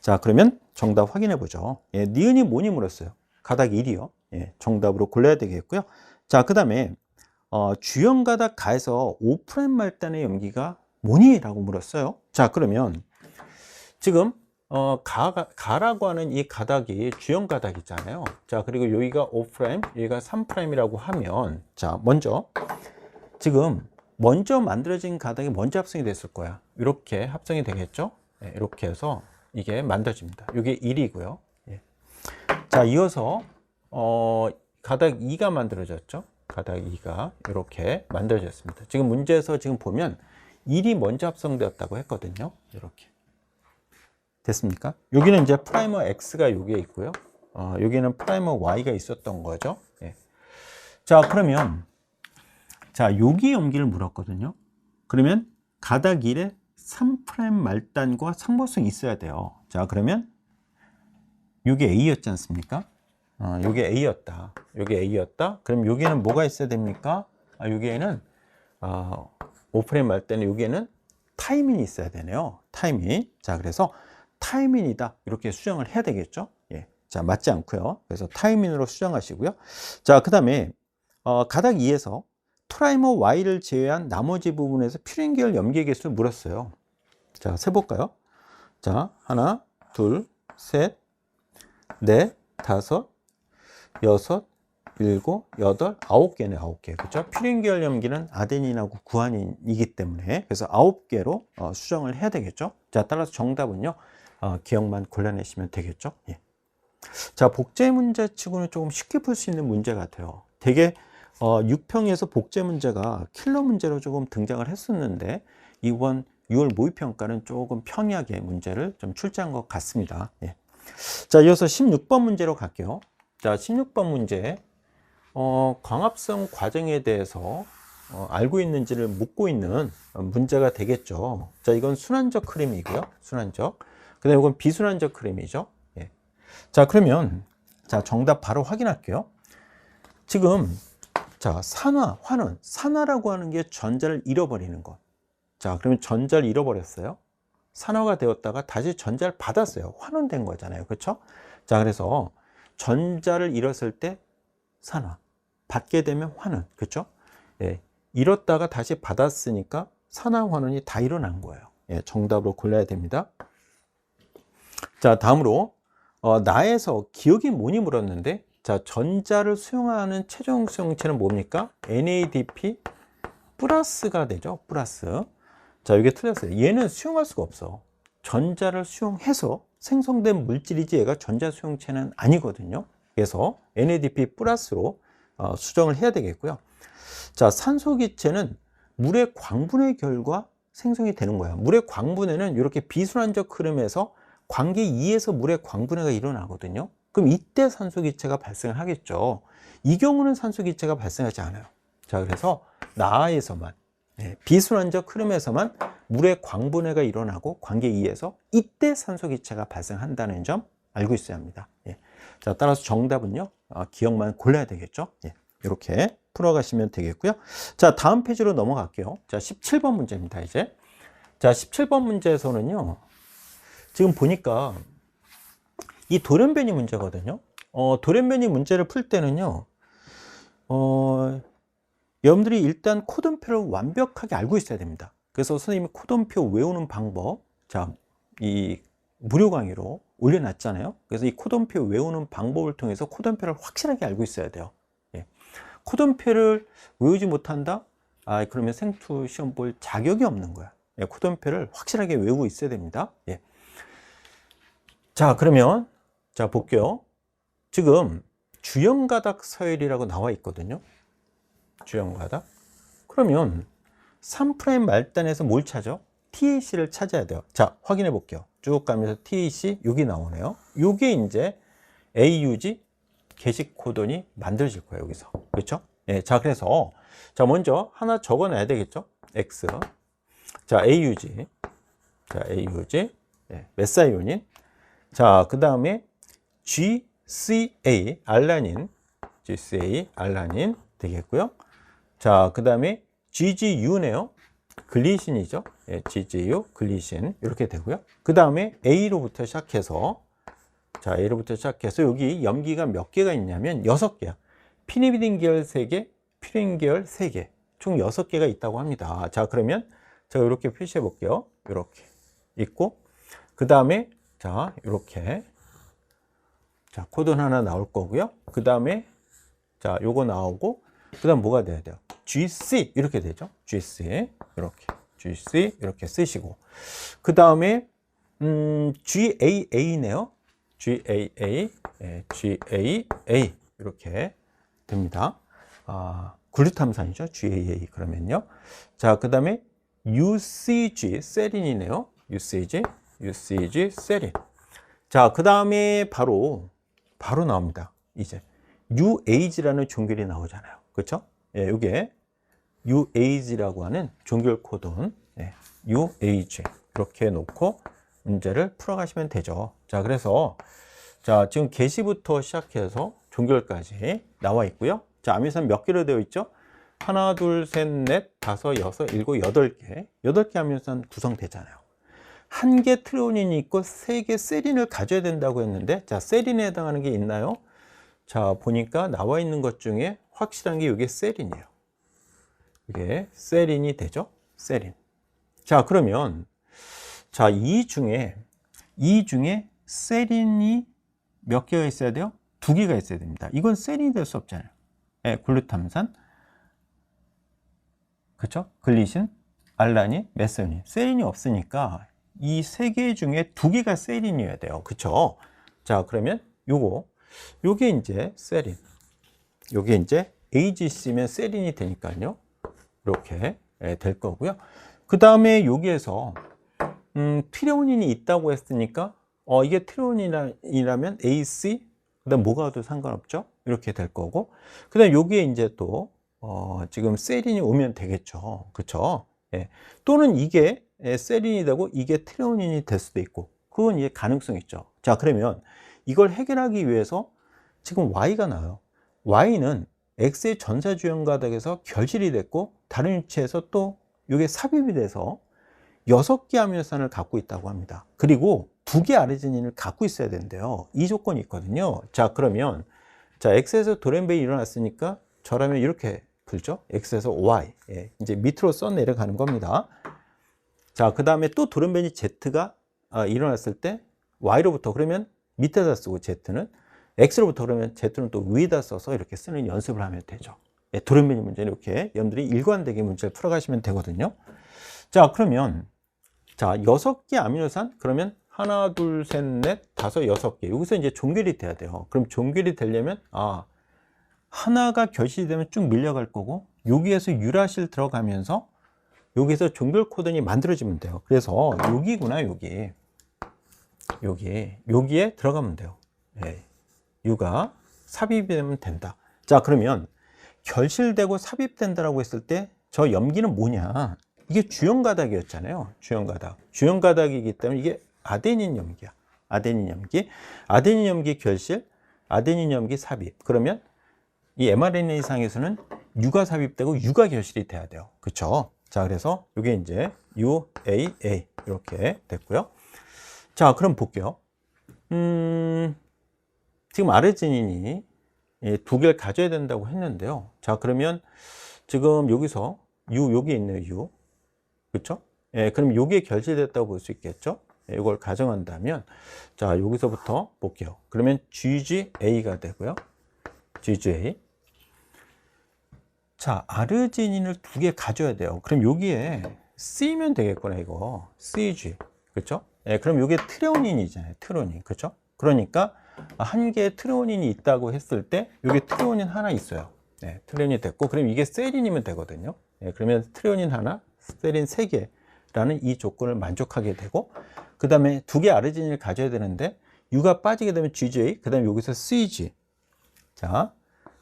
자, 그러면 정답 확인해 보죠. 예, 니은이 뭐니 물었어요? 가닥 1이요. 예, 정답으로 골라야 되겠고요. 자, 그 다음에 주연 가닥 가에서 5' 말단의 염기가 뭐니? 라고 물었어요. 자, 그러면 지금 가라고 하는 이 가닥이 주연 가닥이잖아요. 자, 그리고 여기가 5', 여기가 3'이라고 하면, 자, 먼저 지금 먼저 만들어진 가닥이 먼저 합성이 됐을 거야. 이렇게 합성이 되겠죠? 네, 이렇게 해서 이게 만들어집니다. 이게 1이고요. 예. 자, 이어서 가닥 2가 만들어졌죠. 가닥 2가 이렇게 만들어졌습니다. 지금 문제에서 지금 보면 1이 먼저 합성되었다고 했거든요. 이렇게. 됐습니까? 여기는 이제 프라이머 X가 여기에 있고요. 여기는 프라이머 Y가 있었던 거죠. 예. 자, 그러면 자, 여기 염기를 물었거든요. 그러면 가닥 1에 3' 말단과 상보성이 있어야 돼요. 자, 그러면 이게 A였지 않습니까? 요게 A였다. 요게 A였다. 그럼 여기에는 뭐가 있어야 됩니까? 여기에는 5' 말단에 여기에는 타이밍이 있어야 되네요. 타이밍. 자, 그래서 타이밍이다. 이렇게 수정을 해야 되겠죠? 예. 자, 맞지 않고요. 그래서 타이밍으로 수정하시고요. 자, 그 다음에 가닥 2에서 프라이머 Y를 제외한 나머지 부분에서 퓨린계열 염계 개수를 물었어요. 자, 세볼까요? 자, 하나, 둘, 셋, 넷, 다섯, 여섯, 일곱, 여덟, 9개네, 9개. 그죠? 퓨린계열 염기는 아데닌하고 구아닌이기 때문에 그래서 9개로 수정을 해야 되겠죠? 자, 따라서 정답은요, 기억만 골라내시면 되겠죠? 예. 자, 복제 문제 치고는 조금 쉽게 풀 수 있는 문제 같아요. 되게 6평에서 복제 문제가 킬러 문제로 조금 등장을 했었는데 이번 6월 모의평가는 조금 평이하게 문제를 좀 출제한 것 같습니다. 예. 자, 이어서 16번 문제로 갈게요. 자, 16번 문제 광합성 과정에 대해서 알고 있는지를 묻고 있는 문제가 되겠죠. 자, 이건 순환적 흐름이고요. 순환적. 그 다음에 이건 비순환적 흐름이죠. 예. 자, 그러면 자, 정답 바로 확인할게요. 지금 자, 산화, 환원. 산화라고 하는 게 전자를 잃어버리는 것. 자, 그러면 전자를 잃어버렸어요. 산화가 되었다가 다시 전자를 받았어요. 환원된 거잖아요. 그렇죠? 자, 그래서 전자를 잃었을 때 산화, 받게 되면 환원. 그렇죠? 예. 잃었다가 다시 받았으니까 산화, 환원이 다 일어난 거예요. 예, 정답으로 골라야 됩니다. 자, 다음으로 나에서 기억이 뭐니 물었는데 자, 전자를 수용하는 최종 수용체는 뭡니까? NADP 플러스가 되죠. 플러스. 자, 이게 틀렸어요. 얘는 수용할 수가 없어. 전자를 수용해서 생성된 물질이지 얘가 전자 수용체는 아니거든요. 그래서 NADP 플러스로 수정을 해야 되겠고요. 자, 산소 기체는 물의 광분의 결과 생성이 되는 거야. 물의 광분해는 이렇게 비순환적 흐름에서 관계 2에서 물의 광분해가 일어나거든요. 그럼 이때 산소 기체가 발생을 하겠죠. 이 경우는 산소 기체가 발생하지 않아요. 자, 그래서 나에서만 비순환적 흐름에서만 물의 광분해가 일어나고 관계 2에서 이때 산소 기체가 발생한다는 점 알고 있어야 합니다. 예. 자, 따라서 정답은요, 기억만 골라야 되겠죠. 예. 이렇게 풀어가시면 되겠고요. 자, 다음 페이지로 넘어갈게요. 자, 17번 문제입니다. 이제 자, 17번 문제에서는요, 지금 보니까 이 돌연변이 문제거든요. 돌연변이 문제를 풀 때는요, 여러분들이 일단 코돈표를 완벽하게 알고 있어야 됩니다. 그래서 선생님이 코돈표 외우는 방법, 자, 이 무료 강의로 올려놨잖아요. 그래서 이 코돈표 외우는 방법을 통해서 코돈표를 확실하게 알고 있어야 돼요. 예. 코돈표를 외우지 못한다? 그러면 생투 시험 볼 자격이 없는 거야. 예, 코돈표를 확실하게 외우고 있어야 됩니다. 예. 자, 그러면 자, 볼게요. 지금 주연가닥 서열이라고 나와 있거든요. 주연가닥. 그러면 3' 말단에서 뭘 찾아? TAC를 찾아야 돼요. 자, 확인해 볼게요. 쭉 가면서 TAC 여기 나오네요. 요게 이제 AUG 게시 코돈이 만들어질 거예요, 여기서. 그렇죠? 예, 자, 그래서 자, 먼저 하나 적어 놔야 되겠죠? X. 자, AUG. 자, AUG. 예, 메사이오닌. 자, 그다음에 GCA 알라닌. GCA 알라닌 되겠고요. 자, 그다음에 GGU네요. 글리신이죠. 예, GGU, 글리신 이렇게 되고요. 그 다음에 A로부터 시작해서 자, A로부터 시작해서 여기 염기가 몇 개가 있냐면 6개야. 피니비딘 계열 3개, 퓨린 계열 3개, 총 6개가 있다고 합니다. 자, 그러면 제가 이렇게 표시해 볼게요. 이렇게 있고, 그 다음에 자, 이렇게 자, 코돈 하나 나올 거고요. 그 다음에 자, 요거 나오고, 그 다음 뭐가 돼야 돼요? GC 이렇게 되죠. GC 이렇게 GC 이렇게 쓰시고, 그 다음에 GAA네요. GAA GAA 이렇게 됩니다. 글루탐산이죠. GAA 그러면요. 자, 그 다음에 UCG 세린이네요. UCG 세린. 자, 그 다음에 바로 나옵니다. 이제 UAG라는 종결이 나오잖아요. 그렇죠? 예, 이게 UAG라고 하는 종결 코돈, 예, UAG. 이렇게 놓고 문제를 풀어가시면 되죠. 자, 그래서 자, 지금 개시부터 시작해서 종결까지 나와 있고요. 자, 아미노산 몇 개로 되어 있죠? 하나, 둘, 셋, 넷, 다섯, 여섯, 일곱, 여덟 개. 8개 아미노산 구성되잖아요. 1개 트레오닌이 있고 3개 세린을 가져야 된다고 했는데, 자, 세린에 해당하는 게 있나요? 자, 보니까 나와 있는 것 중에 확실한 게 이게 세린이에요. 이게 세린이 되죠? 세린. 자, 그러면 자, 이 중에 세린이 몇 개가 있어야 돼요? 2개가 있어야 됩니다. 이건 세린이 될 수 없잖아요. 네, 글루탐산, 그렇죠? 글리신, 알라닌, 메사닌. 세린이 없으니까 이 3개 중에 2개가 세린이어야 돼요. 그렇죠? 자, 그러면 요게 이제 세린. 요게 이제 AGC면 세린이 되니까요. 이렇게 될 거고요. 그 다음에 여기에서 트레오닌이 있다고 했으니까 이게 트레오닌이라면 AC, 그 다음 뭐가 도 상관없죠? 이렇게 될 거고, 그 다음 여기에 이제 또 지금 세린이 오면 되겠죠. 그쵸? 예. 또는 이게 세린이 되고 이게 트레오닌이 될 수도 있고, 그건 이게 가능성이 있죠. 자, 그러면 이걸 해결하기 위해서 지금 Y가 나와요. Y는 X의 전사주연 가닥에서 결실이 됐고 다른 위치에서 또 이게 삽입이 돼서 6개 아미노산을 갖고 있다고 합니다. 그리고 2개 아르지닌을 갖고 있어야 된대요. 이 조건이 있거든요. 자, 그러면 자, X에서 돌연변이 일어났으니까 저라면 이렇게 풀죠. X에서 Y. 예, 이제 밑으로 써 내려가는 겁니다. 자, 그 다음에 또 돌연변이 Z가 일어났을 때 Y로부터, 그러면 밑에다 쓰고 Z는 X로부터, 그러면 Z는 또 위에다 써서 이렇게 쓰는 연습을 하면 되죠. 예, 돌연변이 문제는 이렇게 여러분들이 일관되게 문제를 풀어가시면 되거든요. 자, 그러면 자, 6개 아미노산, 그러면 하나, 둘, 셋, 넷, 다섯, 6개. 여기서 이제 종결이 돼야 돼요. 그럼 종결이 되려면 하나가 결실이 되면 쭉 밀려갈 거고, 여기에서 유라실 들어가면서 여기서 종결 코드он이 만들어지면 돼요. 그래서 여기구나, 여기에 들어가면 돼요. 예, 유가 삽입이 되면 된다. 자, 그러면 결실되고 삽입된다라고 했을 때 저 염기는 뭐냐? 이게 주연 가닥이었잖아요. 주연 가닥. 주연 가닥이기 때문에 이게 아데닌 염기야. 아데닌 염기. 아데닌 염기 결실, 아데닌 염기 삽입. 그러면 이 mRNA 상에서는 유가 삽입되고 유가 결실이 돼야 돼요. 그렇죠? 자, 그래서 이게 이제 UAA 이렇게 됐고요. 자, 그럼 볼게요. 지금 아르지닌이 2개를 가져야 된다고 했는데요. 자, 그러면 지금 여기서 여기 있네요. 그렇죠? 예, 그럼 요게 결실됐다고 볼 수 있겠죠? 예, 이걸 가정한다면, 자, 여기서부터 볼게요. 그러면 GGA가 되고요. GGA. 자, 아르지닌을 2개 가져야 돼요. 그럼 여기에 C면 되겠구나, 이거. CG. 그렇죠? 예, 그럼 요게 트레오닌이잖아요. 트레오닌. 그렇죠? 그러니까 1개의 트레오닌이 있다고 했을 때 요게 트레오닌 하나 있어요. 예, 트레오닌이 됐고, 그럼 이게 세린이면 되거든요. 예, 그러면 트레오닌 하나, 세린 3개라는 이 조건을 만족하게 되고, 그 다음에 2개 아르지닌을 가져야 되는데 U가 빠지게 되면 GJ, 그 다음에 여기서 CG. 자,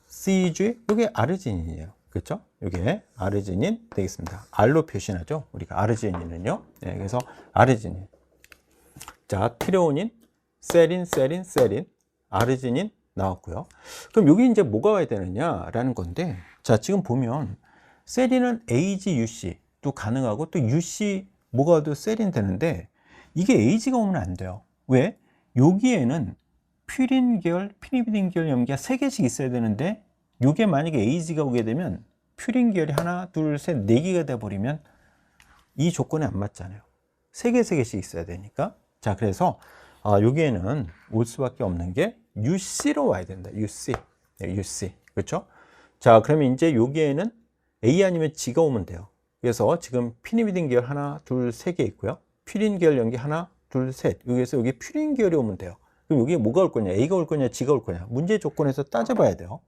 CG, 이게 아르지닌이에요. 그렇죠? 이게 아르지닌 되겠습니다. R로 표시하죠. 우리가 아르지닌은요. 네, 그래서 아르지닌. 자, 트레오닌, 세린, 아르지닌 나왔고요. 그럼 여기 이제 뭐가 와야 되느냐라는 건데, 자, 지금 보면 세린은 AGUC도 가능하고 또 UC 뭐가 와도 세린 되는데, 이게 AG가 오면 안 돼요. 왜? 여기에는 퓨린 계열, 피니비딘 계열 염기가 3개씩 있어야 되는데, 이게 만약에 AG가 오게 되면 퓨린 계열이 하나, 둘, 셋, 4개가 돼버리면 이 조건에 안 맞잖아요. 3개씩 있어야 되니까. 자, 그래서 여기에는 올 수밖에 없는 게 UC로 와야 된다. UC. 네, UC. 그렇죠? 자, 그러면 이제 여기에는 A 아니면 G가 오면 돼요. 그래서 지금 피니비딘 계열 하나, 둘, 3개 있고요. 퓨린 계열 염기 하나, 둘, 셋. 여기에서 여기 퓨린 계열이 오면 돼요. 그럼 여기에 뭐가 올 거냐? A가 올 거냐? G가 올 거냐? 문제 조건에서 따져봐야 돼요.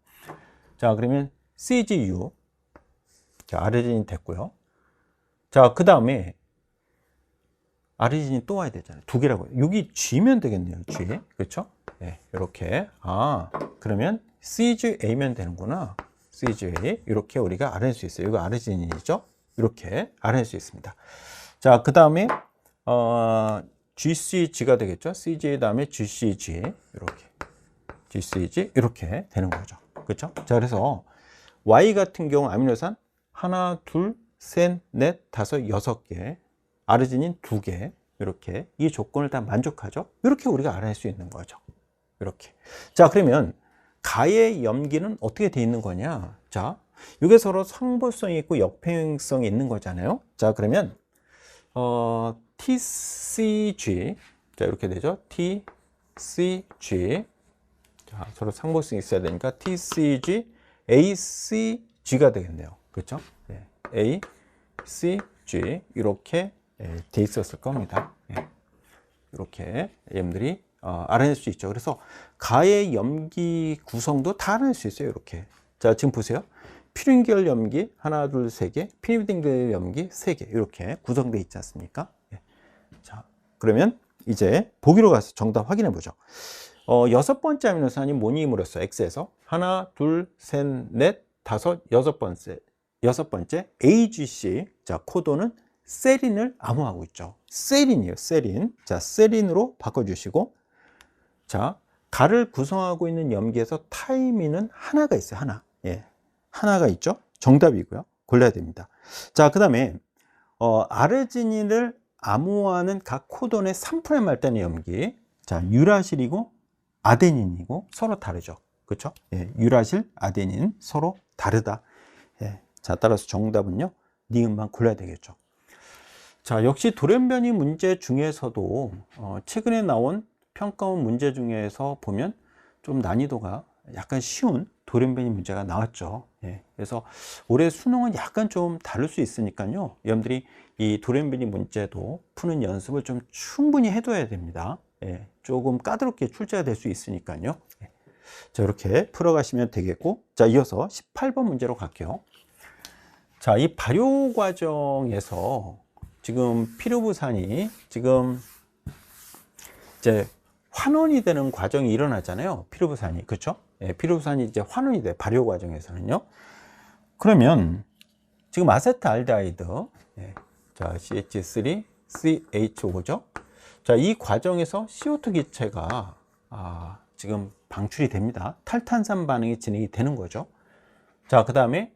자, 그러면 CGU. 자, 아르지닌 됐고요. 자, 그 다음에 아르지닌 또 와야 되잖아요. 2개라고. 여기 G면 되겠네요. G. 그렇죠? 네, 이렇게. 그러면 CGA면 되는구나. CGA. 이렇게 우리가 알아낼 수 있어요. 이거 아르지닌이죠? 이렇게 알아낼 수 있습니다. 자, 그 다음에 GCG가 되겠죠. CG 다음에 GCG 이렇게 GCG 이렇게 되는 거죠. 그렇죠? 자, 그래서 Y 같은 경우 아미노산 하나, 둘, 셋, 넷, 다섯, 여섯 개, 아르지닌 두 개 이렇게 이 조건을 다 만족하죠. 이렇게 우리가 알아낼 수 있는 거죠. 이렇게. 자, 그러면 가의 염기는 어떻게 돼 있는 거냐? 자, 이게 서로 상보성이 있고 역평행성이 있는 거잖아요. 자, 그러면 TCG 자 이렇게 되죠. TCG 자 서로 상보성이 있어야 되니까 TCG ACG가 되겠네요. 그렇죠? 네. ACG 이렇게 돼 있었을 겁니다. 네. 이렇게 여러분들이 알아낼 수 있죠. 그래서 가의 염기 구성도 다 알아낼 수 있어요. 이렇게. 자, 지금 보세요. 피린계열 염기 하나, 둘, 세 개, 피리딘계열 염기 세 개 이렇게 구성되어 있지 않습니까? 네. 자, 그러면 이제 보기로 가서 정답 확인해 보죠. 여섯 번째 아미노산이 뭐니 물었어요. X에서 하나, 둘, 셋, 넷, 다섯, 여섯 번째 AGC 자 코도는 세린을 암호하고 있죠. 세린이에요. 세린. 자, 세린으로 바꿔주시고 자, 가를 구성하고 있는 염기에서 타이민은 하나가 있어요. 하나. 예. 하나가 있죠. 정답이고요. 골라야 됩니다. 자, 그 다음에 아르지닌을 암호하는 각 코돈의 3프라임 말단의 염기. 자, 유라실이고 아데닌이고 서로 다르죠. 그렇죠? 예, 유라실, 아데닌 서로 다르다. 예. 자, 따라서 정답은요. 니은만 골라야 되겠죠. 자, 역시 돌연변이 문제 중에서도 최근에 나온 평가원 문제 중에서 보면 좀 난이도가 약간 쉬운 돌연변이 문제가 나왔죠. 예, 그래서 올해 수능은 약간 좀 다를 수 있으니까요. 여러분들이 이 돌연변이 문제도 푸는 연습을 좀 충분히 해둬야 됩니다. 예, 조금 까다롭게 출제가 될 수 있으니까요. 예. 자, 이렇게 풀어가시면 되겠고, 자, 이어서 18번 문제로 갈게요. 자, 이 발효 과정에서 지금 피루부산이 지금 이제 환원이 되는 과정이 일어나잖아요. 피루부산이. 그렇죠? 예, 피루부산이 이제 환원이 돼. 발효 과정에서는요. 그러면 지금 아세트알데하이드 예, 자, CH3, CH5죠. 자, 이 과정에서 CO2 기체가 지금 방출이 됩니다. 탈탄산 반응이 진행이 되는 거죠. 자, 그 다음에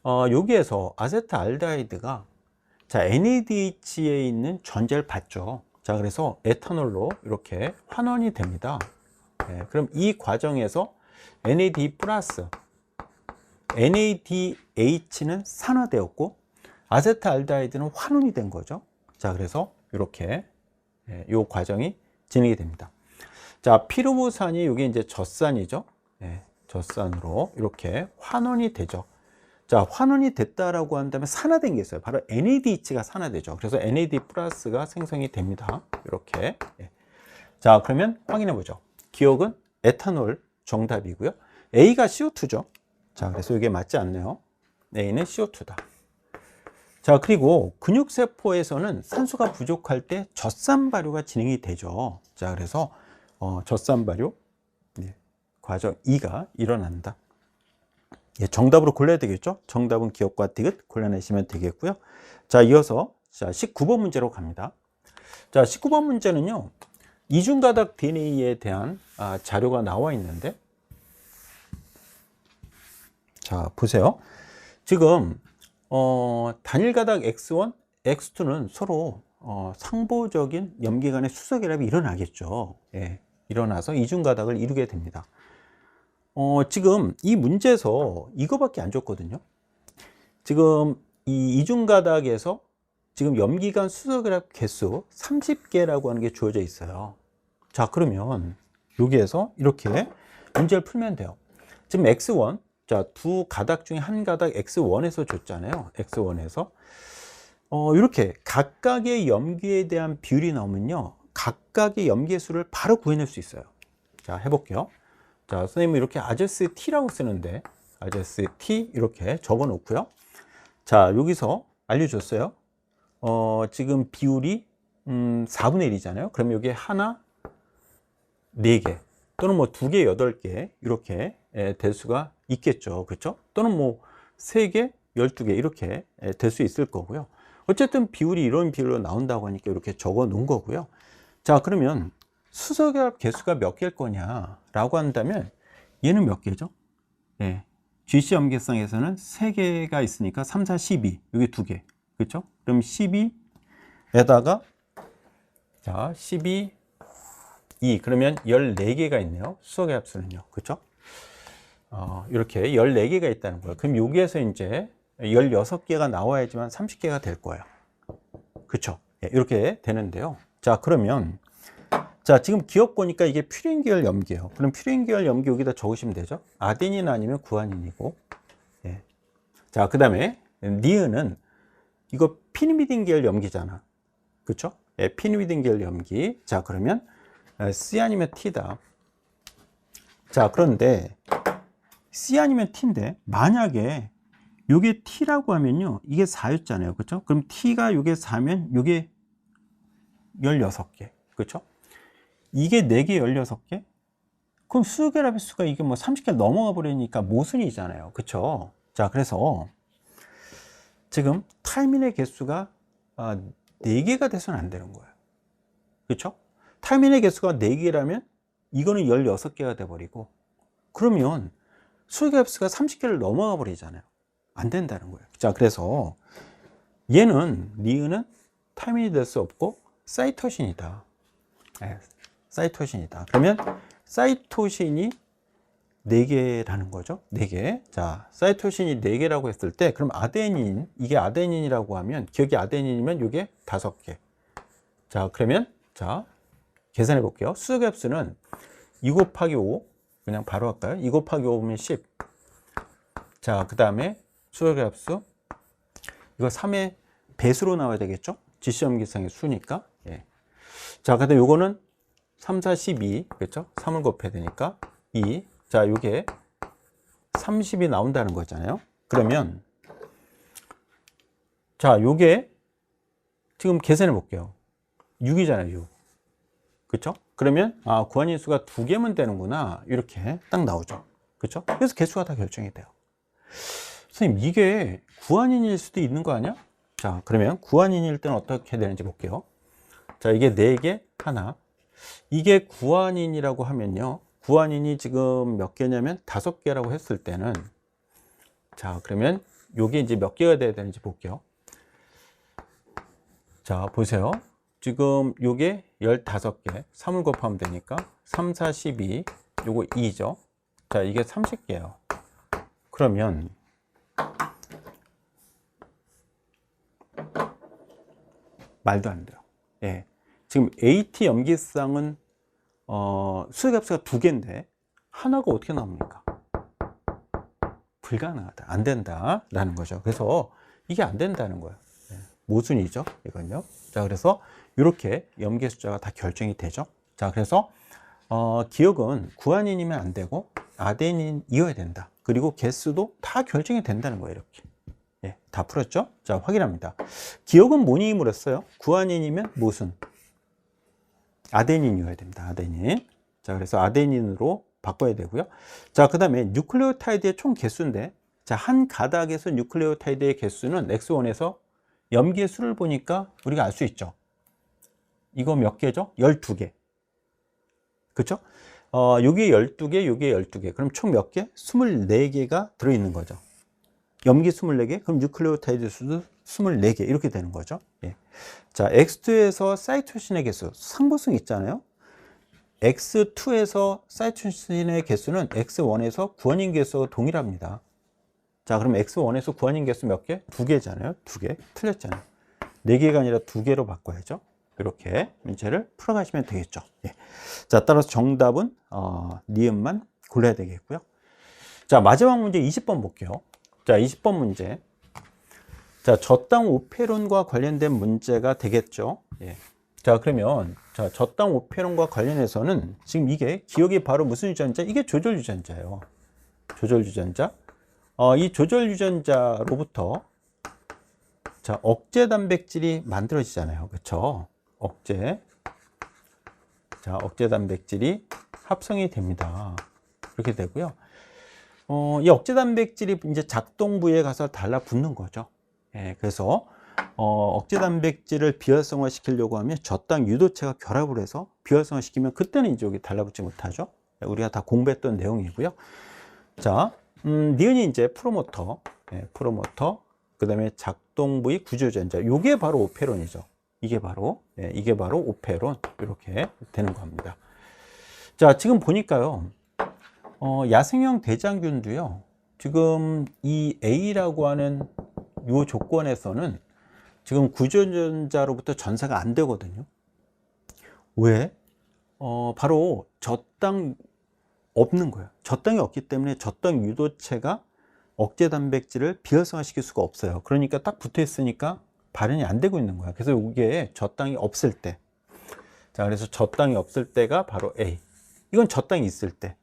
여기에서 아세트알데하이드가 자, NADH에 있는 전자를 받죠. 자, 그래서 에탄올로 이렇게 환원이 됩니다. 네, 그럼 이 과정에서 NAD 플러스 NADH는 산화되었고 아세트알데하이드는 환원이 된 거죠. 자, 그래서 이렇게 이 과정이 진행이 됩니다. 자, 피루부산이 여기 이제 젖산이죠. 네, 젖산으로 이렇게 환원이 되죠. 자, 환원이 됐다라고 한다면 산화된 게 있어요. 바로 NADH가 산화되죠. 그래서 NAD 플러스가 생성이 됩니다. 이렇게. 자, 그러면 확인해 보죠. 기억은 에탄올 정답이고요. A가 CO2죠. 자, 그래서 이게 맞지 않네요. A는 CO2다. 자, 그리고 근육세포에서는 산소가 부족할 때 젖산 발효가 진행이 되죠. 자, 그래서 젖산 발효 과정 2가 일어난다. 예, 정답으로 골라야 되겠죠? 정답은 기억과 디귿 골라내시면 되겠고요. 자, 이어서 자, 19번 문제로 갑니다. 자, 19번 문제는요. 이중가닥 DNA에 대한 자료가 나와 있는데 자, 보세요. 지금 단일가닥 X1, X2는 서로 상보적인 염기 간의 수소결합이 일어나겠죠. 예, 일어나서 이중가닥을 이루게 됩니다. 지금 이 문제에서 이거밖에 안 줬거든요. 지금 이 이중가닥에서 지금 염기간 수소결합 개수 30개라고 하는 게 주어져 있어요. 자, 그러면 여기에서 이렇게 문제를 풀면 돼요. 지금 X1, 자, 두 가닥 중에 한 가닥 X1에서 줬잖아요. X1에서. 이렇게 각각의 염기에 대한 비율이 나오면요. 각각의 염기의 수를 바로 구해낼 수 있어요. 자, 해볼게요. 자, 선생님은 이렇게 아저씨 T라고 쓰는데 아저씨 T 이렇게 적어 놓고요. 자, 여기서 알려줬어요. 지금 비율이 4분의 1이잖아요. 그럼 여기에 하나, 4개 또는 뭐 2개, 8개 이렇게 될 수가 있겠죠. 그렇죠? 또는 뭐 3개, 12개 이렇게 될 수 있을 거고요. 어쨌든 비율이 이런 비율로 나온다고 하니까 이렇게 적어 놓은 거고요. 자, 그러면 수소결합 개수가 몇 개일 거냐라고 한다면 얘는 몇 개죠? 예. GC 염계성에서는 3개가 있으니까 3, 4, 12. 여기 2개. 그렇죠? 그럼 12에다가 자, 12, 2. 그러면 14개가 있네요. 수소결합수는요. 그렇죠? 이렇게 14개가 있다는 거예요. 그럼 여기에서 이제 16개가 나와야지만 30개가 될 거예요. 그렇죠? 예, 이렇게 되는데요. 자, 그러면 자, 지금 기억 보니까 이게 퓨린 계열 염기예요. 그럼 퓨린 계열 염기 여기다 적으시면 되죠. 아데닌 아니면 구아닌이고. 예. 자, 그다음에 니은은 이거 피니미딘 계열 염기잖아. 그렇죠? 예, 피니미딘 계열 염기. 자, 그러면 C 아니면 T다. 자, 그런데 C 아니면 T인데 만약에 요게 T라고 하면요. 이게 4였잖아요. 그렇죠? 그럼 T가 요게 4면 요게 16개. 그렇죠? 이게 4개 16개? 그럼 수결합의 수가 이게 뭐 30개 넘어가 버리니까 모순이잖아요. 그렇죠? 자, 그래서 지금 타이민의 개수가 4개가 돼서는 안 되는 거예요. 그렇죠? 타이민의 개수가 4개라면 이거는 16개가 돼 버리고 그러면 수결합의 수가 30개를 넘어가 버리잖아요. 안 된다는 거예요. 자, 그래서 얘는 니은은 타이민이 될 수 없고 사이토신이다. 네, 사이토신이다. 그러면 사이토신이 4개라는 거죠. 4개. 자, 사이토신이 4개라고 했을 때 그럼 아데닌, 이게 아데닌이라고 하면 기억이 아데닌이면 이게 5개. 자, 그러면 자, 계산해 볼게요. 수소결합수는 2 곱하기 5 그냥 바로 할까요? 2 곱하기 5면 10. 자, 그 다음에 수소결합수 이거 3의 배수로 나와야 되겠죠? 지시염기성의 수니까. 예. 자, 근데 요거는 3, 4, 12. 그렇죠? 3을 곱해야 되니까 2. 자, 요게 30이 나온다는 거잖아요. 그러면 자, 요게 지금 계산해 볼게요. 6이잖아요, 6. 그렇죠? 그러면 구한인수가 2개면 되는구나. 이렇게 딱 나오죠. 그렇죠? 그래서 개수가 다 결정이 돼요. 선생님, 이게 구한인일 수도 있는 거 아니야? 자, 그러면 구한인일 때는 어떻게 되는지 볼게요. 자, 이게 4개, 하나. 이게 구한인이라고 하면요. 구한인이 지금 몇 개냐면 5개라고 했을 때는 자, 그러면 요게 이제 몇 개가 돼야 되는지 볼게요. 자, 보세요. 지금 요게 15개. 3을 곱하면 되니까 3, 4, 12. 요거 2죠. 자, 이게 30개예요. 그러면 말도 안 돼요. 예. 지금 AT 염기쌍은 수소결합수가 2개인데 하나가 어떻게 나옵니까? 불가능하다. 안 된다 라는 거죠. 그래서 이게 안 된다는 거예요. 예. 모순이죠. 이건요. 자, 그래서 이렇게 염계 숫자가 다 결정이 되죠. 자, 그래서 기억은 구안인이면 안 되고 아데닌이어야 된다. 그리고 개수도 다 결정이 된다는 거예요. 이렇게. 예, 다 풀었죠? 자, 확인합니다. 기억은 뭐니 물었어요? 구안인이면 무슨? 아데닌이어야 됩니다. 아데닌. 자, 그래서 아데닌으로 바꿔야 되고요. 자, 그 다음에 뉴클레오타이드의 총 개수인데, 자, 한 가닥에서 뉴클레오타이드의 개수는 X1에서 염기의 수를 보니까 우리가 알 수 있죠. 이거 몇 개죠? 12개. 그쵸? 여기에 12개, 여기에 12개. 그럼 총 몇 개? 24개가 들어있는 거죠. 염기 24개, 그럼 뉴클레오타이드 수도 24개. 이렇게 되는 거죠. 예. 자, X2에서 사이토신의 개수, 상보성 있잖아요. X2에서 사이토신의 개수는 X1에서 구원인 개수와 동일합니다. 자, 그럼 X1에서 구원인 개수 몇 개? 2개잖아요. 2개. 틀렸잖아요. 4개가 아니라 2개로 바꿔야죠. 이렇게 문제를 풀어가시면 되겠죠. 예. 자, 따라서 정답은 니은만 골라야 되겠고요. 자, 마지막 문제 20번 볼게요. 자, 20번 문제. 자, 저당 오페론과 관련된 문제가 되겠죠. 예. 자, 그러면 자, 저당 오페론과 관련해서는 지금 이게 기억이 바로 무슨 유전자? 이게 조절 유전자예요. 조절 유전자. 이 조절 유전자로부터 자, 억제 단백질이 만들어지잖아요. 그렇죠? 억제. 자, 억제 단백질이 합성이 됩니다. 그렇게 되고요. 이 억제 단백질이 이제 작동 부위에 가서 달라붙는 거죠. 예, 그래서 억제 단백질을 비활성화 시키려고 하면 저당 유도체가 결합을 해서 비활성화 시키면 그때는 이제 여기 달라붙지 못하죠. 우리가 다 공부했던 내용이고요. 자, 니은이 이제 프로모터, 프로모터, 그 다음에 작동 부위 구조전자. 요게 바로 오페론이죠. 이게 바로 오페론. 이렇게 되는 겁니다. 자, 지금 보니까요, 야생형 대장균도요, 지금 이 A라고 하는 요 조건에서는 지금 구조전자로부터 전사가 안 되거든요. 왜? 바로 저당 없는 거예요. 저당이 없기 때문에 저당 유도체가 억제 단백질을 비활성화 시킬 수가 없어요. 그러니까 딱 붙어 있으니까 발현이 안 되고 있는 거야. 그래서 이게 저당이 없을 때, 자, 그래서 저당이 없을 때가 바로 A. 이건 저당이 있을 때.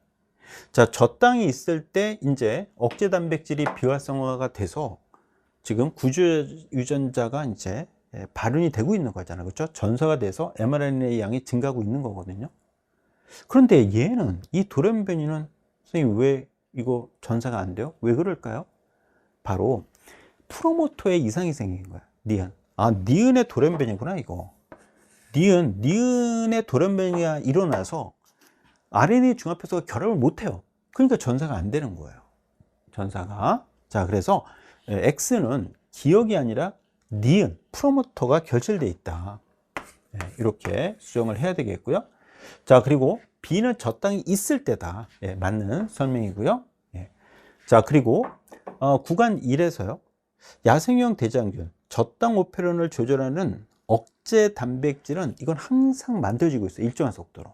자, 저당이 있을 때 이제 억제 단백질이 비활성화가 돼서 지금 구조 유전자가 이제 발현이 되고 있는 거잖아요. 그렇죠? 전사가 돼서 mRNA 양이 증가하고 있는 거거든요. 그런데 얘는, 이 돌연변이는 선생님 왜 이거 전사가 안 돼요? 왜 그럴까요? 바로 프로모터에 이상이 생긴 거야. 니은. 아, 니은의 돌연변이구나 이거. 니은의 돌연변이가 일어나서 RNA 중합해서 결합을 못 해요. 그러니까 전사가 안 되는 거예요. 전사가. 자, 그래서 X는 기억이 아니라 니은, 프로모터가 결실되어 있다. 이렇게 수정을 해야 되겠고요. 자, 그리고 B는 저당이 있을 때다. 맞는 설명이고요. 자, 그리고 구간 1에서요. 야생형 대장균, 저당 오페론을 조절하는 억제 단백질은 이건 항상 만들어지고 있어요. 일정한 속도로.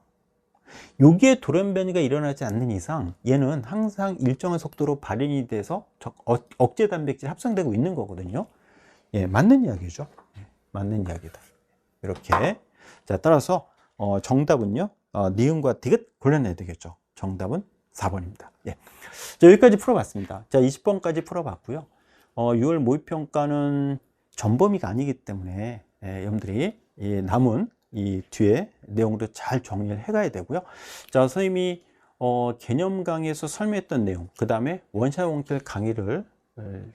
여기에 돌연변이가 일어나지 않는 이상 얘는 항상 일정한 속도로 발현이 돼서 억제 단백질 합성되고 있는 거거든요. 맞는 이야기죠. 맞는 이야기다. 이렇게. 자, 따라서 정답은요, 니은과 디귿 골라내야 되겠죠. 정답은 4번입니다. 자, 여기까지 풀어봤습니다. 자, 20번까지 풀어봤고요. 6월 모의평가는 전범위가 아니기 때문에 여러분들이 이 남은 이 뒤에 내용도 잘 정리를 해가야 되고요. 자, 선생님이 개념 강의에서 설명했던 내용, 그 다음에 원샷 원킬 강의를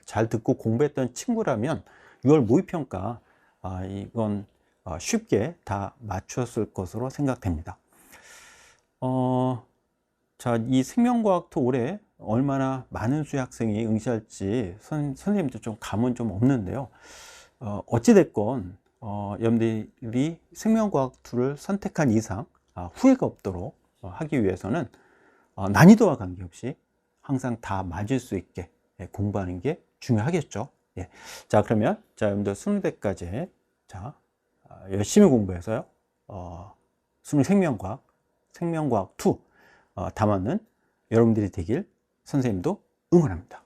잘 듣고 공부했던 친구라면 6월 모의평가 이건 쉽게 다 맞췄을 것으로 생각됩니다. 자, 이 생명과학도 올해 얼마나 많은 수의 학생이 응시할지 선생님도 좀 감은 좀 없는데요. 어찌됐건 여러분들이 생명과학2를 선택한 이상 후회가 없도록 하기 위해서는 난이도와 관계없이 항상 다 맞을 수 있게 공부하는 게 중요하겠죠. 자, 그러면 자, 여러분들 수능대까지 자, 열심히 공부해서요. 수능 생명과학2 다 맞는 여러분들이 되길 선생님도 응원합니다.